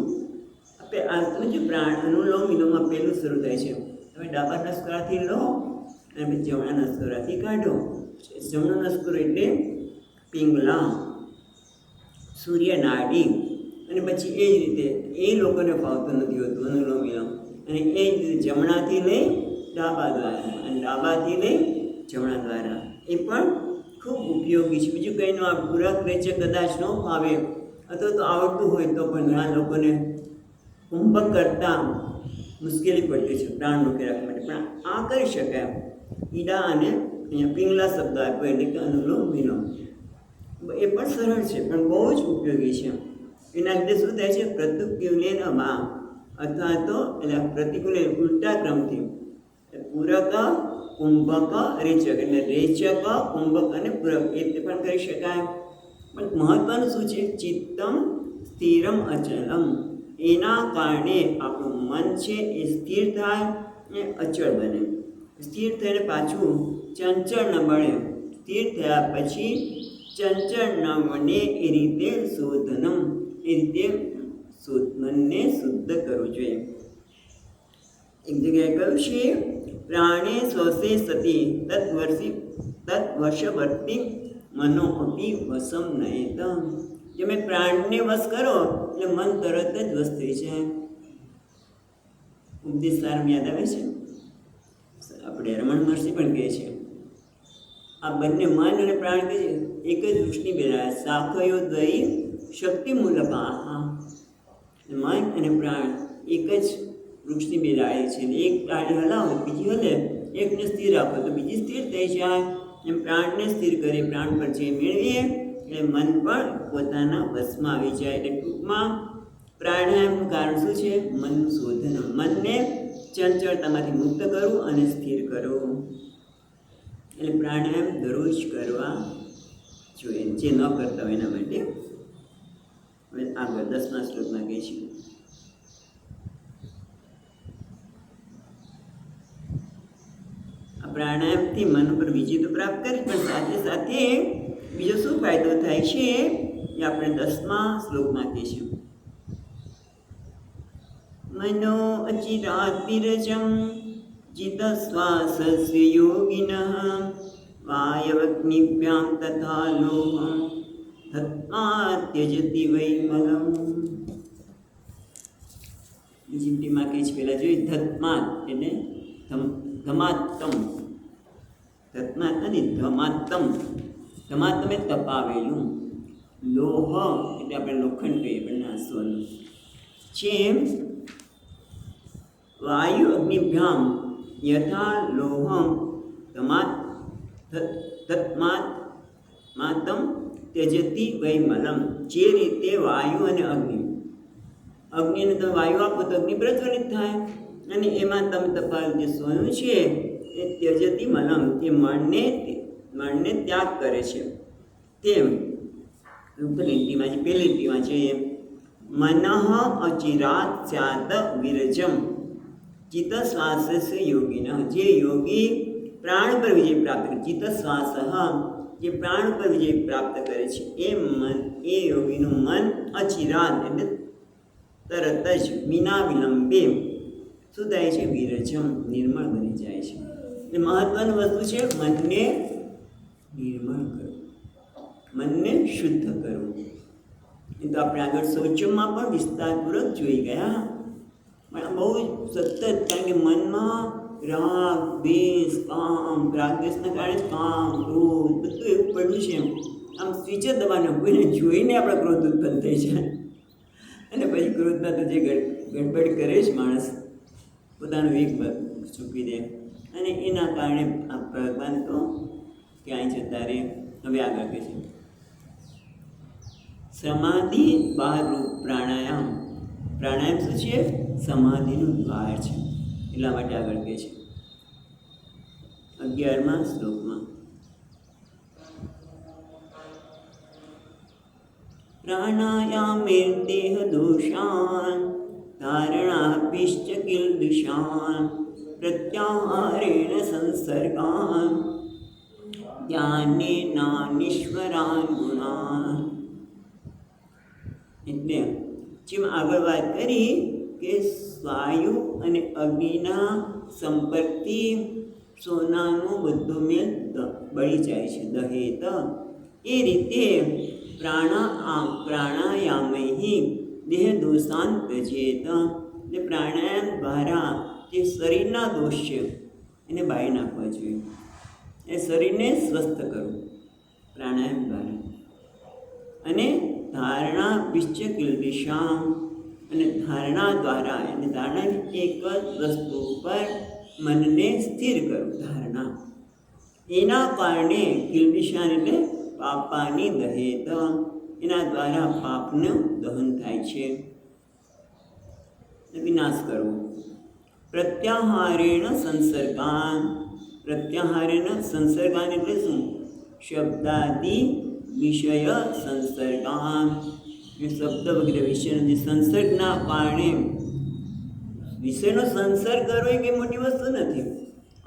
આપણે આ જે પ્રાણ અનુલોમ વિલોમમાં પહેલું શરૂ થાય છે. તમે ડાબા નસકોરાથી લો અને પછી જમણા નસકોરાથી કાઢો. જમણો નસકોરો એટલે પિંગલા, સૂર્ય નાડી. અને પછી એ જ રીતે એ લોકોને ફાવતું નથી હોતું અનુલોમ વિલોમ, અને એ જ રીતે જમણાથી લઈ ડાબા દ્વારા અને ડાબાથી લઈ જમણા દ્વારા. એ પણ ખૂબ ઉપયોગી છે. બીજું કંઈનું આ પૂરક રેચક કદાચ ન ફાવે અથવા તો આવડતું હોય તો પણ ઘણા લોકોને કુંભક કરતાં મુશ્કેલી પડતી છે પ્રાણ મૂકી રાખવા માટે, પણ આ કરી શકાય. ઈડા અને અહીંયા પિંગલા શબ્દ આપ્યો એટલે કે અનુલોમ વિલોમ. એ પણ સરળ છે પણ બહુ જ ઉપયોગી છે. એના લીધે શું થાય છે? પ્રતિકૂલેન વા, અથવા તો એટલે પ્રતિકૂલ ઉલટા ક્રમથી પૂરક કુંભક રેચક, એટલે રેચક કુંભક અને પૂરક એ રીતે પણ કરી શકાય. પણ મહત્વનું શું છે? ચિત્તમ સ્થિરમ અચલમ. એના કારણે આપણું મન છે એ સ્થિર થાય અને અચળ બને. સ્થિર થઈને પાછું ચંચળ ન બને. સ્થિર થયા પછી ચંચળ ન બને એ રીતે શોધનમ, એ રીતે મનને શુદ્ધ કરવું જોઈએ. એક જગ્યાએ કહ્યું છે પ્રાણે સ્વસે સતી તત્વશવર્તી મનો અપી વશમ નયેત. તમે પ્રાણને વશ કરો એટલે મન તરત જ વશ થઈ જાય. ઉપદેશ સારમ યાદ આવે છે? આપણે રમણ મહર્ષિ પણ કહે છે આ બંને મન અને પ્રાણ કહે છે એક જ વૃક્ષની બેલા શાખયો દઈ શક્તિ મૂલકા. મન અને પ્રાણ એક જ વૃક્ષની બેલાએ છે. એક ડાળી હલાવો બીજી હલે, એકને સ્થિર રાખો તો બીજી સ્થિર થઈ જાય. એમ પ્રાણને સ્થિર કરી પ્રાણ પર જે મેળવીએ એટલે મન પણ પોતાના વશમાં આવી જાય. એટલે ટૂંકમાં પ્રાણાયામનું કારણ શું છે? મન શોધન. મનને ચંચળતામાંથી મુક્ત કરવું અને સ્થિર કરવું. એટલે પ્રાણાયામ દરરોજ કરવા જોઈએ, જે ન કરતા હોય એના માટે. હવે આગળ 10મા શ્લોકમાં કહે છે આ પ્રાણાયામથી મન ઉપર વિજય તો પ્રાપ્ત કરી, પણ સાથે સાથે બીજો શું ફાયદો થાય છે એ આપણે 10મા શ્લોકમાં કહે છે. મનો અચિરાત વિરજમ જિત શ્વાસસ્ય યોગિનઃ વાયવગ્નિભ્યામ તથા લોહમ ધત્મા ત્યજતિ વૈમલમ. બીજી ટીમાં કહે છે પહેલાં જોઈએ ધત્માત એટલે ધમાત્તમ. ધત્માત નથી ધમાત્તમ. ધમાત્તમ એ તપાવેલું. લોહ એટલે આપણે લોખંડ કહીએ પણ આસવાનું છે. વાયુ અગ્નિભ્યામ યથા લોહમ ધત્માત માતમ ત્યજતી વૈમલમ. જે રીતે વાયુ અને અગ્નિને તમે વાયુ આપો તો અગ્નિ પ્રજ્વલિત થાય, અને એમાં તમે તપાવેલું જે સોનું છે એ ત્યજતી મલમ, એ મણને ત્યાગ કરે છે. તેમ ઉપરની લીટીમાં જે પહેલી લીટીમાં છે મનઃ અચિરાત સ્યાત વિરજમ ચિત્ત શ્વાસસ્ય યોગિન. જે યોગી પ્રાણ પર વિજય પ્રાપ્ત કરે, ચિત્ત શ્વાસ જે પ્રાણ પર વિજય પ્રાપ્ત કરે છે એ યોગીનું મન અચિરાત એટલે તરત જ વિના વિલંબે શું થાય છે? વિરજમ નિર્મળ બની જાય છે. એટલે મહત્વની વસ્તુ છે મનને નિર્મળ કરો, મનને શુદ્ધ કરવું. એ તો આપણે આગળ શૌચમાં પણ વિસ્તારપૂર્વક જોઈ ગયા. પણ બહુ સતત, કારણ કે મનમાં રાગ દ્વેષ કામ, રાગ દ્વેષના કારણે કામ ક્રોધ બધું એવું પડ્યું છે. આમ સ્વિચ જ દબાવવાનું, કોઈને જોઈને આપણે ક્રોધ ઉત્પન્ન થઈ જાય. અને પછી ક્રોધમાં તો જે ગડબડ કરે છે માણસ, પોતાનો વેગ ચૂકી દે, અને એના કારણે આ ભગવાન તો ક્યાંય જતા રહે. હવે આગળ કહે છે સમાધિ બહારરૂપ પ્રાણાયામ. પ્રાણાયામ શું છે? સમાધિનું બહાર છે. એટલા માટે આગળ કહે છે 11મા શ્લોકમાં પ્રાણાયામેર્દેહ દોષાન ધારણાપિશ્ચ કિલ્બિષાન પ્રત્યાહારેણ સંસર્ગાન જ્ઞાનેનાનીશ્વરાન ગુણાન. એટલે જેમ આગળ વાત કરી કે વાયુ અને અગ્નિના સંપર્કથી સોનાનું બધું મેલ બળી જાય છે, દહેત. એ રીતે પ્રાણાયામૈ દેહ દોષાન ત્યજેત. એટલે પ્રાણાયામ દ્વારા જે શરીરના દોષ છે એને બાળી નાખવા જોઈએ. એ શરીરને સ્વસ્થ કરવું પ્રાણાયામ દ્વારા. અને ધારણા વિશ્ચ કિલ્બિષામ, અને ધારણા દ્વારા, અને ધારણા એક જ વસ્તુ પર મનને સ્થિર કરવું, ધારણા. એના કારણે કિલ્બિષાન એટલે પાપાની દહેત, એના દ્વારા પાપનું દહન થાય છે, વિનાશ કરવો. પ્રત્યાહારેણ સંસર્ગાન. પ્રત્યાહારેણ સંસર્ગાન એટલે શું? શબ્દાદિ વિષય સંસર્ગાન. શબ્દ વગેરે વિષયનો જે સંસર્ગના કારણે, વિષયનો સંસર્ગ કરવો એ કંઈ મોટી વસ્તુ નથી.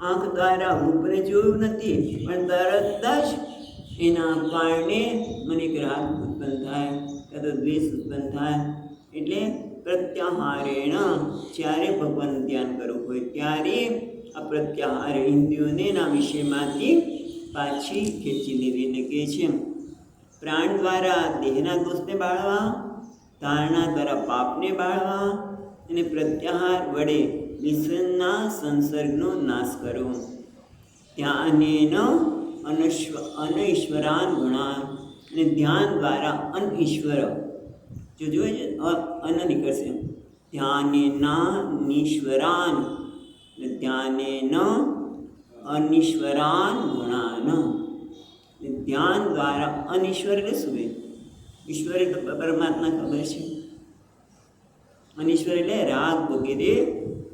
આંખ દ્વારા રૂપને જોયું નથી, પણ તરત જ એના કારણે મને એક રાગ ઉત્પન્ન થાય, કાં તો દ્વેષ ઉત્પન્ન થાય. એટલે પ્રત્યાહારેણ, જ્યારે ભગવાનનું ધ્યાન કરવું હોય ત્યારે આ પ્રત્યાહાર ઇન્દ્રિયોને એના વિષયમાંથી પાછી ખેંચી લેવી. એટલે કહે છે પ્રાણ દ્વારા દેહના દોષને બાળવા, ધારણા દ્વારા પાપને બાળવા, અને પ્રત્યાહાર વડે વિષયના સંસર્ગનો નાશ કરવો. ધ્યાનેન અનૈશ્વરાન ગુણાન. અને ધ્યાન દ્વારા અનઈશ્વર, જો જોઈએ અન નીકળશે, ધ્યાનેના નિશ્વરાન, ધ્યાનેન અનિશ્વરાન ગુણાન. ધ્યાન દ્વારા અનિશ્વર એટલે શું? ઈશ્વર એટલે પરમાત્મા ખબર છે. અનિશ્વર એટલે રાગ વગેરે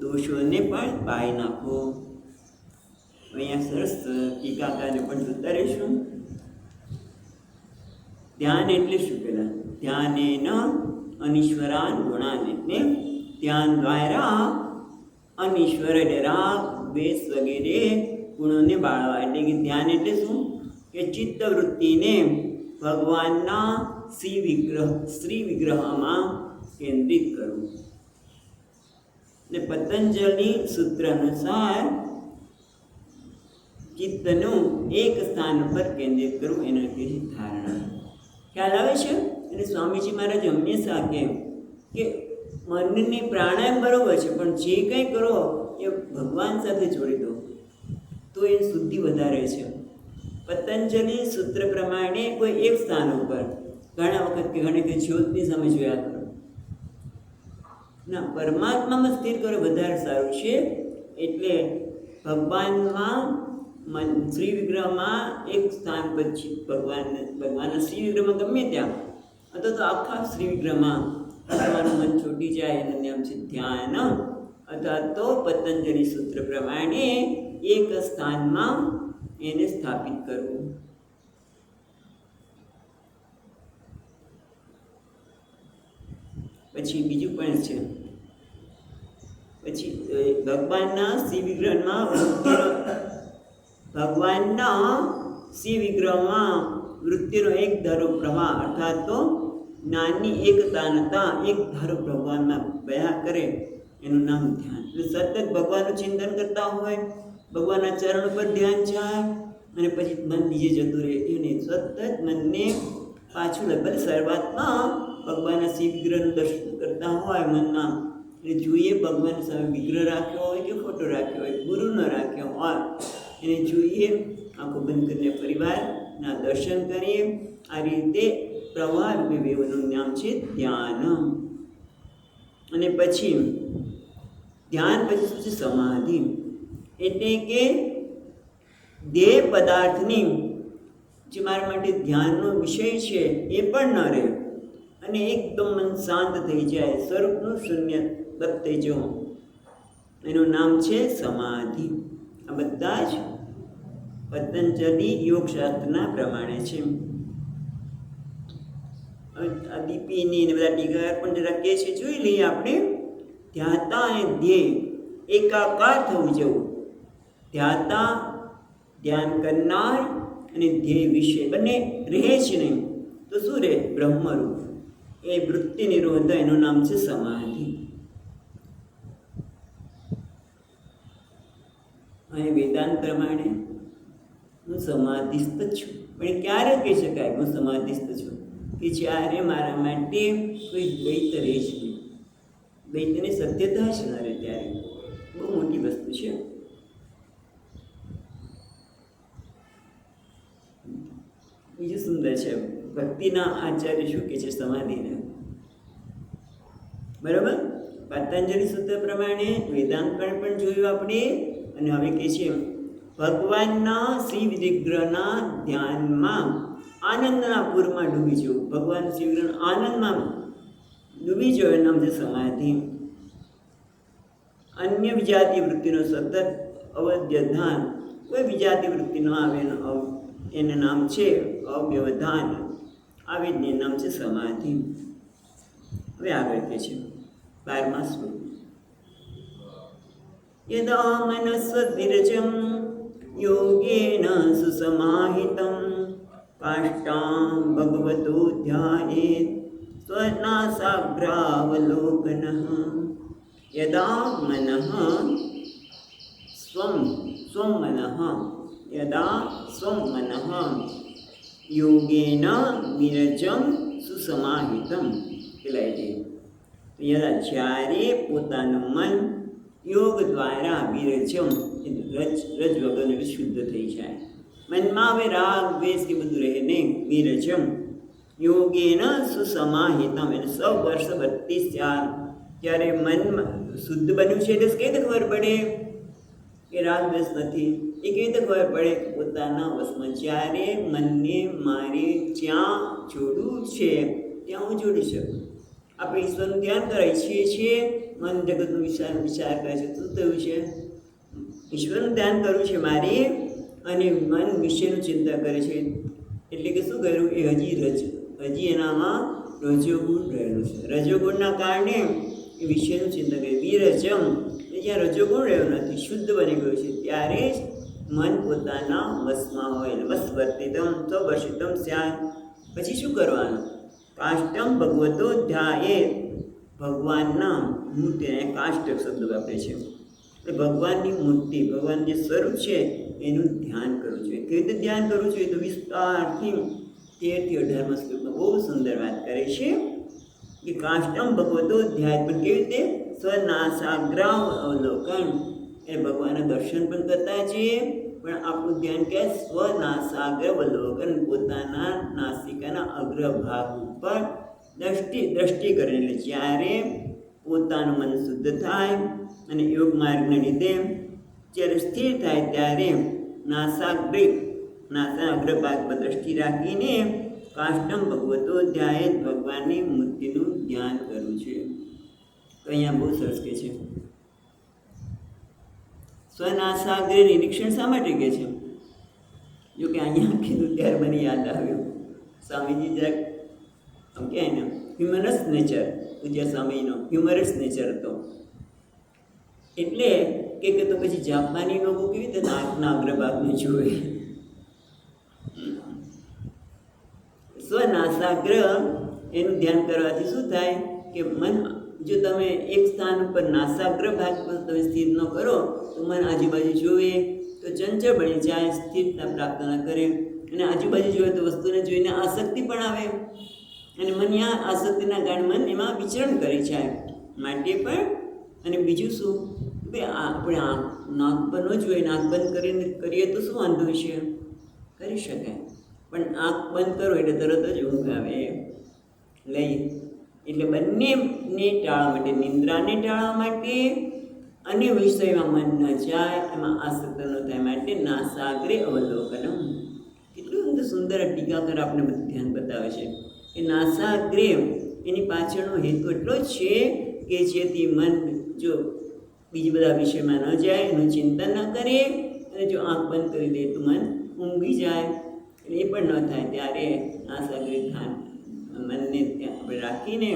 દોષોને પણ બાળી નાખો. અહીંયા સરસ ટીકાકારને પણ જોતા રહીશું. ધ્યાન એટલે શું? પેલા ધ્યાનેન અનિશ્વરાન ગુણાન, એટલે ધ્યાન દ્વારા અનિશ્વર એટલે રાગ દ્વેષ વગેરે ગુણોને બાળવા. એટલે કે ધ્યાન એટલે શું? કે ચિત્તવૃત્તિને ભગવાનના શ્રી વિગ્રહમાં કેન્દ્રિત કરવું. ને પતંજલિ સૂત્ર અનુસાર ચિત્તનું એક સ્થાન પર કેન્દ્રિત કરવું, એનો કહે છે ધારણા. ખ્યાલ આવે છે? અને સ્વામીજી મહારાજ હંમેશા કહે કે મનને પ્રાણાયામ બરોબર છે, પણ જે કંઈ કરો એ ભગવાન સાથે જોડી દો તો એ શુદ્ધિ વધારે છે. પતંજલિ સૂત્ર પ્રમાણે કોઈ એક સ્થાન ઉપર ઘણા વખત કે ઘણી કે જ્યોતની સામે જોયા કરો, ના, પરમાત્મામાં સ્થિર કરો વધારે સારું છે. એટલે ભગવાનમાં શ્રી વિગ્રહમાં એક સ્થાન પછી ભગવાનના શ્રી વિગ્રહમાં ગમે ત્યાં, અથવા તો આખા શ્રી વિગ્રહમાં ભગવાનનું મન છૂટી જાય એનું નામ છે ધ્યાન. અથવા તો પતંજલિ સૂત્ર પ્રમાણે એક સ્થાનમાં એને સ્થાપિત કરવું. પછી બીજું પણ છે, પછી ભગવાનના શ્રી વિગ્રહમાં વૃત્તિનો એક ધારો પ્રવાહ, અર્થાત તો જ્ઞાનની એકતાનતા એક ધારો ભગવાનમાં બયા કરે, એનું નામ ધ્યાન. એટલે સતત ભગવાનનું ચિંતન કરતા હોય, ભગવાનના ચરણ પર ધ્યાન જાય, અને પછી મન બીજે જતું રહે એવું નહીં. સતત મનને પાછું લગભગ શરૂઆતમાં ભગવાનના શિવ વિગ્રહનું દર્શન કરતા હોય મનમાં, એટલે જોઈએ ભગવાન સામે વિગ્રહ રાખ્યો હોય કે ફોટો રાખ્યો હોય, ગુરુનો રાખ્યો હોય, એને જોઈએ, આંખો બંધ કરીને પરિવારના દર્શન કરીએ. આ રીતે પ્રવાહ રૂપે વેવનું નામ છે ધ્યાન. અને પછી ધ્યાન પછી શું છે? સમાધિ. એટલે કે દેહ પદાર્થની જે મારા માટે ધ્યાનનો વિષય છે એ પણ ન રહે અને એકદમ મન શાંત થઈ જાય, સ્વરૂપનું શૂન્ય બપ થઈ જવું, એનું નામ છે સમાધિ. આ બધા જ પતંજલિ યોગશાસ્ત્રના પ્રમાણે છે. આ દીપીની ને બધા ટીકા પણ જરા કહે છે, જોઈ લઈએ આપણે. ધ્યાતા અને ધ્યેય એકાકાર થવું જવું. ધ્યાતા ધ્યાન કરનાર અને ધ્યેય વિશે બંને રહે છે નહીં તો શું રહે? બ્રહ્મરૂપ. એ વૃત્તિ નિરોધ, એનું નામ છે સમાધિ. અને વેદાંત પ્રમાણે હું સમાધિસ્થ છું. પણ ક્યારે કહી શકાય હું સમાધિસ્થ છું? કે જ્યારે મારા માટે કોઈ દ્વૈત રહે છે, દ્વૈતની સત્યતા છે ન રહે ત્યારે. બહુ મોટી વસ્તુ છે. બીજું સુંદર છે, ભક્તિના આચાર્ય શું કહે છે સમાધિને? બરાબર, પતંજલિ સૂત્ર પ્રમાણે વેદાંત પણ જોયું આપણે. અને હવે કહે છે ભગવાનના શિવ વિગ્રહના ધ્યાનમાં આનંદના પૂરમાં ડૂબી જવું. ભગવાન શિવ વિગ્રહ આનંદમાં ડૂબી જવું, એનું નામ છે સમાધિ. અન્ય વિજાતિ વૃત્તિનો સતત અવધ્ય ધ્યાન, કોઈ વિજાતિ વૃત્તિ ન આવે એનું નામ છે અવ્યવધાન. આવી જ નામ છે સમાધિ. હવે આગળ કહે છે 12મા શ્લોક. યદા મનસ્વવિરજમ યોગેન સુસમાહિતમ કાષ્ટાં ભગવતો ધ્યાયેત સ્વનાસાગ્રાવલોકનઃ. યદા મનઃ સ્વમ મનઃ યદા સ્વમ મનઃ યોગેન વિરજમ સુસમાહિતમ. પેલા યદા જ્યારે પોતાનું મન યોગ દ્વારા વિરજમ રજ વગરનું શુદ્ધ થઈ જાય, મનમાં હવે રાગ દ્વેષ કે બધું રહે નહીં. વિરજમ યોગેન સુસમાહિતમ, એટલે 100 વર્ષ વર્તી ત્યારે મન શુદ્ધ બન્યું છે. એટલે કઈ રીતે ખબર પડે કે રાગ દ્વેષ નથી? એ કઈ રીતે ખબર પડે? પોતાના વશમાં. જ્યારે મનને મારે જ્યાં જોડવું છે ત્યાં હું જોડી શકું. આપણે ઈશ્વરનું ધ્યાન કરીએ છીએ, મન જગતનું વિચાર કરે છે. શું થયું છે? ઈશ્વરનું ધ્યાન કરવું છે મારે, અને મન વિશેનું ચિંતા કરે છે. એટલે કે શું કર્યું? એ હજી એનામાં રજોગુણ રહેલું છે. રજોગુણના કારણે એ વિશેનું ચિંતા કરે. વિરજમ, જ્યાં રજોગુણ રહ્યો નથી, શુદ્ધ બની ગયું છે, ત્યારે જ મન પોતાના વશમાં હોય. વશવર્તિતમ સ્વવશિતમ સ્યાત. પછી શું કરવાનું? કાષ્ટમ ભગવતો ધ્યાયેત. ભગવાનના મૂર્તિ, કાષ્ટક શબ્દ વાપરે છે. એટલે ભગવાનની મૂર્તિ, ભગવાન જે સ્વરૂપ છે એનું ધ્યાન કરવું જોઈએ. કેવી રીતે ધ્યાન કરવું જોઈએ? તો વિસ્તારથી 13 થી 18મા શ્લોકમાં બહુ સુંદર વાત કરે છે કે કાષ્ટમ ભગવતો ધ્યાયેત. પણ કેવી રીતે? સ્વનાસાગ્રાવ અવલોકન. એ ભગવાનના દર્શન પણ કરતા છીએ, પણ આપણું ધ્યાન કે સ્વનાસાગ્ર અવલોકન, પોતાના નાસિકાના અગ્રભાગ ઉપર દ્રષ્ટિ કરીને. એટલે જ્યારે પોતાનું મન શુદ્ધ થાય અને યોગ માર્ગને લીધે જ્યારે સ્થિર થાય ત્યારે નાસા અગ્રભાગ પર દ્રષ્ટિ રાખીને કાષ્ટમ ભગવતો ધ્યાયેત, ભગવાનની મૂર્તિનું ધ્યાન કરવું છે. તો અહીંયા બહુ સરસ કહે છે સ્વનાસાગ્ર નિરીક્ષણ શા માટે કહે છે? જો કે અહીંયા કીધું ત્યારે મને યાદ આવ્યું, સ્વામીજી જરાક આમ કહે ને હ્યુમરસ નેચર, પૂજ્ય સ્વામીનો હ્યુમરસ નેચર હતો. એટલે કે તો પછી જાપાની લોકો કેવી રીતે નાકના અગ્રભાગને જોવે? સ્વનાસાગ્ર એનું ધ્યાન કરવાથી શું થાય કે મન, જો તમે એક સ્થાન ઉપર નાસાગ્ર ભાગ પર તમે સ્થિર ન કરો તો મન આજુબાજુ જોવે, તો ચંચળ બની જાય, સ્થિરતા પ્રાપ્ત ન કરે, અને આજુબાજુ જોઈએ તો વસ્તુને જોઈને આસક્તિ પણ આવે, અને મન આ આસક્તિના કારણે મન એમાં વિચરણ કરી જાય. માટે પણ અને બીજું શું કે આપણે નાક બંધ ન જોઈએ, નાક બંધ કરીને કરીએ તો શું વાંધો છે, કરી શકાય, પણ આંખ બંધ કરો એટલે તરત જ ઊંઘ આવે લઈ. એટલે બંનેને ટાળવા માટે, નિંદ્રાને ટાળવા માટે અને વિષયમાં મન ન જાય, એમાં આસક્ત ન થાય માટે નાસાગ્રે અવલોકનમ. કેટલું બધું સુંદર ટીકાકર આપણે બધું ધ્યાન બતાવે છે કે નાસાગ્રે એની પાછળનો હેતુ એટલો જ છે કે જેથી મન જો બીજા બધા વિષયમાં ન જાય, એનું ચિંતન ન કરે, અને જો આંખ બંધ કરી દે તો મન ઊંઘી જાય, એ પણ ન થાય. ત્યારે નાસાગ્રે ધ્યાન મનને ત્યાં આપણે રાખીને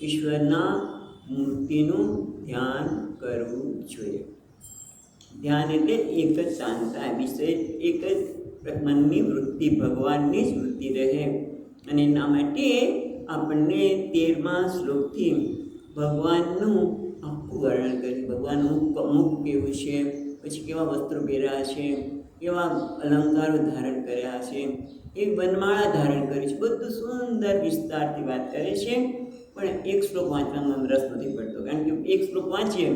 ઈશ્વરના મૂર્તિનું ધ્યાન કરવું જોઈએ. ધ્યાન એટલે એક જ શાંતા, વિષય એક જ મનની વૃત્તિ, ભગવાનની જ વૃત્તિ રહે. અને એના માટે આપણને 13મા શ્લોકથી ભગવાનનું આખું વર્ણન કર્યું. ભગવાનનું મુખ કેવું છે, પછી કેવા વસ્ત્રો પહેર્યા છે, કેવા અલંકારો ધારણ કર્યા છે, એક વનમાળા ધારણ કરી છે, બધું સુંદર વિસ્તારથી વાત કરે છે. પણ એક શ્લોક વાંચવામાં રસ નથી પડતો, કારણ કે એક શ્લોક વાંચીએ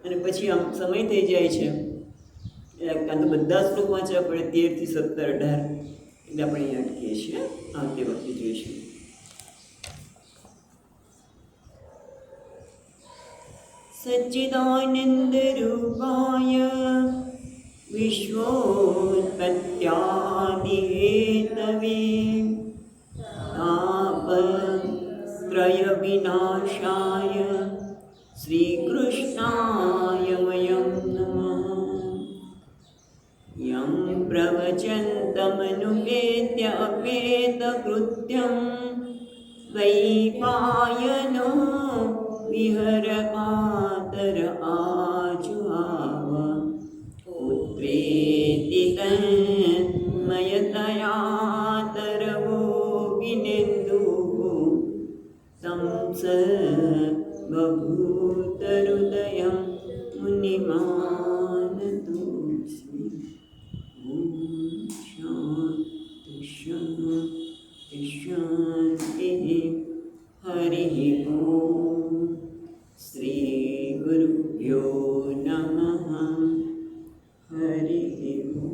અને પછી આમ સમય થઈ જાય છે, કાં તો બધા શ્લોક વાંચવા પડે, 13 થી 17, 18, એટલે આપણે અહીંયા અટકીએ છીએ. આવતી વખતે જોઈશું. સચ્ચિદાનંદ રૂપાય વિશ્વોત્પત્યાદિ હેતવે તાપત્રય વિનાશાય શ્રી કૃષ્ણાય વયમ નમઃ. યં પ્રવચन्तમનુપેત્ય અપેતકૃત્યં વૈપાયનો વિહરપાતર આજુહાવ. પુત્રેતિ તન્મયતયા તરવો વિનેન્દુઃ तं स बभूतहृदयं मुनिमानतोऽस्मि. शान्ति शान्ति शान्तिः. हरिः ॐ. श्रीगुरुभ्यो नमः. हरिः ॐ.